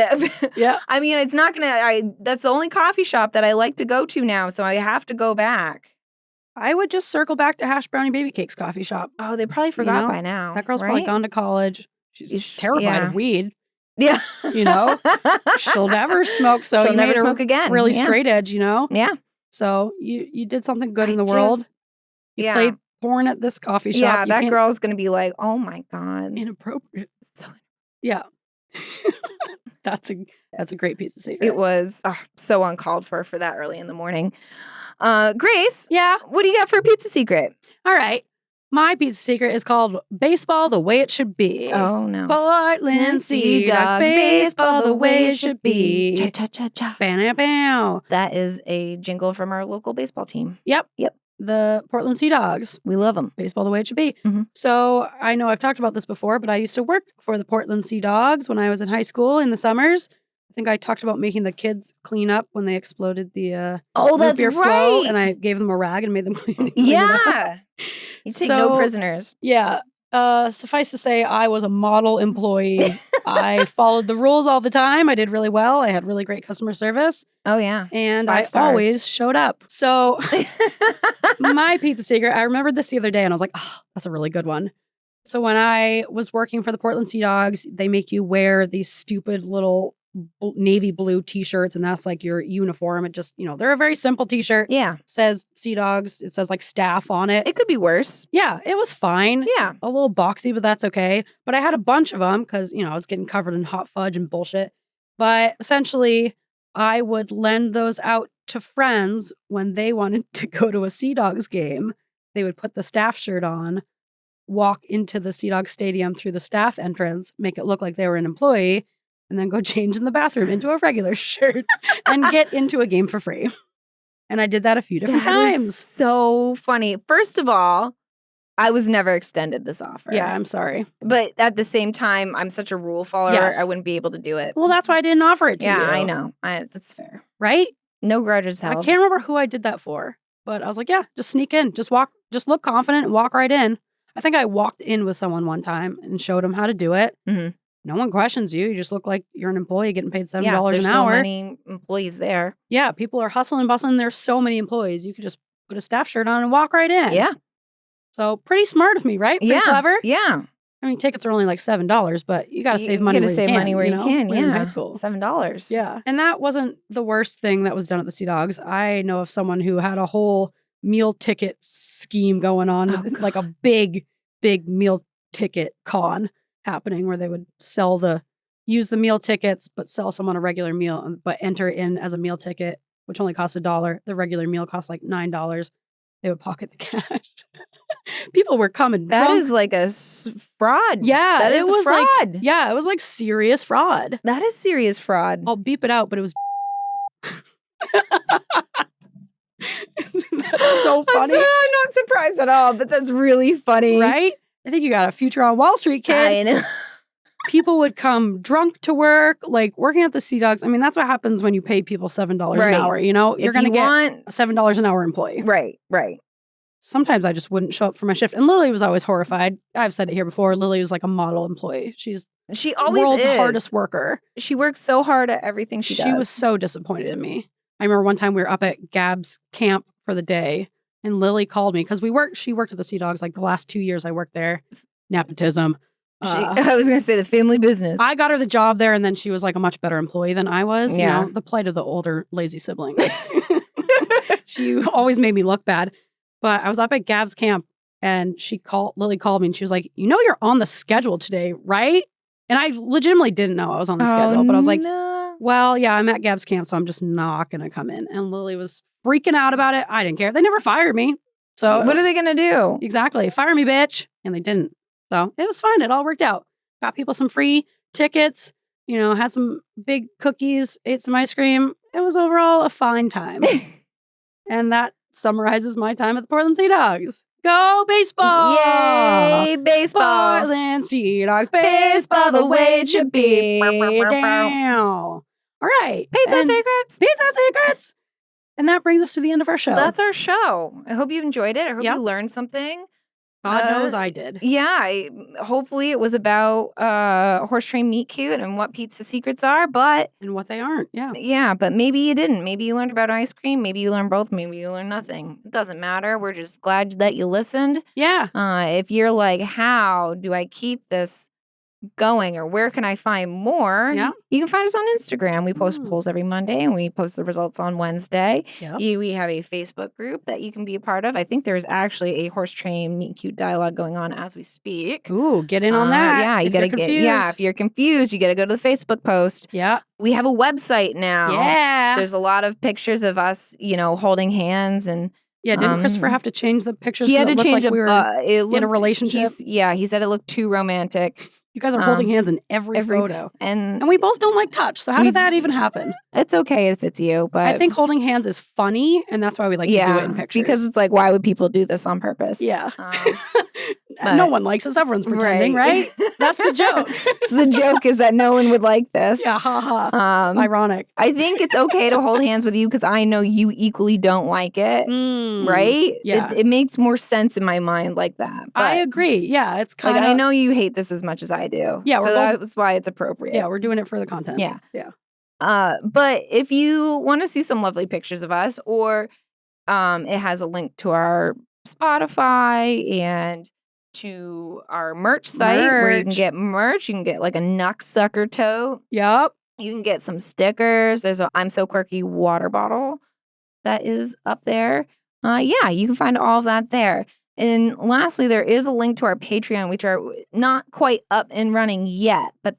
Yeah. I mean, it's not gonna. That's the only coffee shop that I like to go to now, so I have to go back. I would just circle back to hash brownie baby cakes coffee shop. Oh, they probably forgot by now. That girl's probably gone to college. She's terrified of weed. Yeah. She'll never smoke. So she'll you never made smoke again. Really straight edge, Yeah. So you did something good in the world. You played porn at this coffee shop. Yeah, that girl's going to be like, oh my God. Inappropriate. Yeah. That's a great piece of secret. It was so uncalled for that early in the morning. Grace. Yeah. What do you got for a pizza secret? All right. My pizza secret is called Baseball the Way It Should Be. Oh, no. Portland Sea Dogs, baseball the way it should be. Cha-cha-cha-cha. Bow. That is a jingle from our local baseball team. Yep. The Portland Sea Dogs. We love them. Baseball the way it should be. Mm-hmm. So I know I've talked about this before, but I used to work for the Portland Sea Dogs when I was in high school in the summers. I think I talked about making the kids clean up when they exploded the root beer flow, and I gave them a rag and made them clean it up. You take no prisoners. Yeah. Suffice to say, I was a model employee. I followed the rules all the time. I did really well. I had really great customer service. Oh, yeah. And 5 I stars. always showed up. So my pizza secret, I remembered this the other day and I was like, oh, that's a really good one. So when I was working for the Portland Sea Dogs, they make you wear these stupid little navy blue t-shirts, and that's like your uniform. It just, they're a very simple t-shirt. Yeah. It says Sea Dogs. It says like staff on it. It could be worse. Yeah, it was fine. Yeah. A little boxy, but that's okay. But I had a bunch of them because, I was getting covered in hot fudge and bullshit. But essentially, I would lend those out to friends when they wanted to go to a Sea Dogs game. They would put the staff shirt on, walk into the Sea Dogs stadium through the staff entrance, make it look like they were an employee, and then go change in the bathroom into a regular shirt and get into a game for free. And I did that a few different times. So funny. First of all, I was never extended this offer. Yeah, I'm sorry. But at the same time, I'm such a rule follower, I wouldn't be able to do it. Well, that's why I didn't offer it to you. Yeah, I know. That's fair. Right? No grudges held. I can't remember who I did that for, but I was like, yeah, just sneak in. Just look confident and walk right in. I think I walked in with someone one time and showed them how to do it. Mhm. No one questions you. You just look like you're an employee getting paid $7 there's an so hour. many employees there. Yeah, people are hustling and bustling. There's so many employees. You could just put a staff shirt on and walk right in. Yeah. So pretty smart of me, right? Pretty clever. Yeah. I mean, tickets are only like $7, but you got to save money. You where gotta save money where you know? can. We're in Yeah. high school. $7. Yeah. And that wasn't the worst thing that was done at the Sea Dogs. I know of someone who had a whole meal ticket scheme going on, with like a big meal ticket con happening where they would use the meal tickets, but sell someone a regular meal, but enter in as a meal ticket, which only costs $1. The regular meal costs like $9. They would pocket the cash. People were coming That drunk. is like a fraud. Yeah, that it is was fraud. like it was like serious fraud. That is serious fraud. I'll beep it out, but it was. Isn't that so funny? I'm not surprised at all, but that's really funny. Right? I think you got a future on Wall Street, kid. I know. People would come drunk to work, like working at the Sea Dogs. I mean, that's what happens when you pay people $7 an hour. You know, you're going to get a $7 an hour employee. Right. Sometimes I just wouldn't show up for my shift. And Lily was always horrified. I've said it here before. Lily was like a model employee. She always world's is. hardest worker. She works so hard at everything she does. She was so disappointed in me. I remember one time we were up at Gab's camp for the day, and Lily called me because she worked at the Sea Dogs like the last 2 years I worked there. Nepotism. I was going to say the family business. I got her the job there, and then she was like a much better employee than I was. Yeah. You know, the plight of the older, lazy sibling. She always made me look bad. But I was up at Gab's camp, and Lily called me, and she was like, "You know you're on the schedule today, right?" And I legitimately didn't know I was on the schedule, but I was like, well, yeah, I'm at Gab's camp, so I'm just not going to come in. And Lily was freaking out about it. I didn't care. They never fired me. So what are they going to do? Exactly. Fire me, bitch. And they didn't. So it was fine. It all worked out. Got people some free tickets, had some big cookies, ate some ice cream. It was overall a fine time. And that summarizes my time at the Portland Sea Dogs. Go baseball! Yay, baseball! Portland Sea Dogs baseball the way it should be. Down. All right. Pizza secrets! And that brings us to the end of our show. That's our show. I hope you enjoyed it. I hope you learned something. God knows I did. Yeah. Hopefully it was about horse train meet cute and what pizza secrets are, and what they aren't. Yeah. Yeah, but maybe you didn't. Maybe you learned about ice cream. Maybe you learned both. Maybe you learned nothing. It doesn't matter. We're just glad that you listened. Yeah. If you're like, how do I keep this going, or where can I find more? Yeah. You can find us on Instagram. We post polls every Monday, and we post the results on Wednesday. Yep. We have a Facebook group that you can be a part of. I think there's actually a horse train meet cute dialogue going on as we speak. Ooh, get in on that. Yeah, you gotta get. Yeah, if you're confused, you gotta go to the Facebook post. Yeah. We have a website now. Yeah. There's a lot of pictures of us, holding hands and. Yeah, didn't Christopher have to change the pictures? He had to change like we were in a relationship. He said it looked too romantic. You guys are holding hands in every photo. And we both don't like touch. So how did that even happen? It's okay if it's you, but I think holding hands is funny, and that's why we like to do it in pictures. Because it's like, why would people do this on purpose? Yeah. No one likes us. Everyone's pretending, right? That's the joke. The joke is that no one would like this. Yeah, haha. It's ironic. I think it's okay to hold hands with you because I know you equally don't like it, right? Yeah. It makes more sense in my mind like that. I agree. Yeah, it's kind of... I know you hate this as much as I do. Yeah, so that's why it's appropriate. Yeah, we're doing it for the content. Yeah. Yeah. But if you want to see some lovely pictures of us, or it has a link to our Spotify and to our merch site where you can get merch. You can get like a Nucksucker tote. Yep. You can get some stickers. There's a I'm So Quirky water bottle that is up there. You can find all of that there. And lastly, there is a link to our Patreon, which are not quite up and running yet, but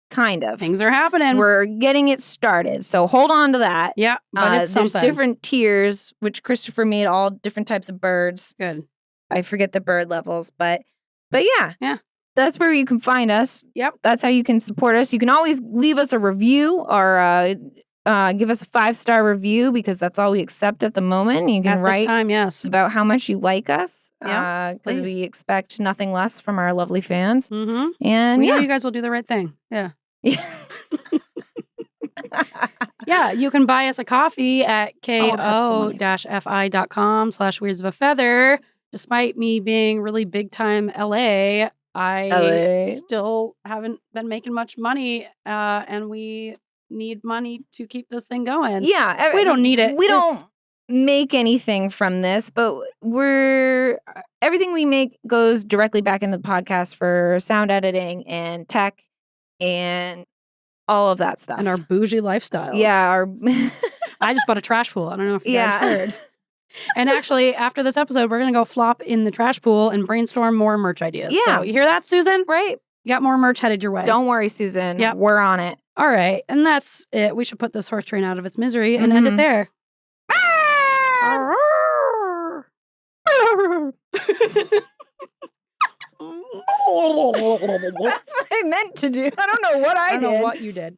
kind of. Things are happening. We're getting it started. So hold on to that. Yeah, but it's there's something. different tiers, which Christopher made all different types of birds. Good. I forget the bird levels, but yeah. Yeah. That's where you can find us. Yep. That's how you can support us. You can always leave us a review or give us a 5-star review because that's all we accept at the moment. You can write about how much you like us because we expect nothing less from our lovely fans. Mm-hmm. And we know you guys will do the right thing. Yeah. Yeah, you can buy us a coffee at ko-fi.com/weirds of a feather. despite me being really big time LA, I LA. still haven't been making much money, and we need money to keep this thing going. Yeah. We don't need it. We It's- don't make anything from this, but everything we make goes directly back into the podcast for sound editing and tech and all of that stuff. And our bougie lifestyles. Yeah. I just bought a trash pool. I don't know if you guys Yeah. heard. And actually, after this episode, we're going to go flop in the trash pool and brainstorm more merch ideas. Yeah. So you hear that, Susan? Right. You got more merch headed your way. Don't worry, Susan. Yep. We're on it. All right. And that's it. We should put this horse train out of its misery and end it there. That's what I meant to do. I don't know what I I don't did. know what you did.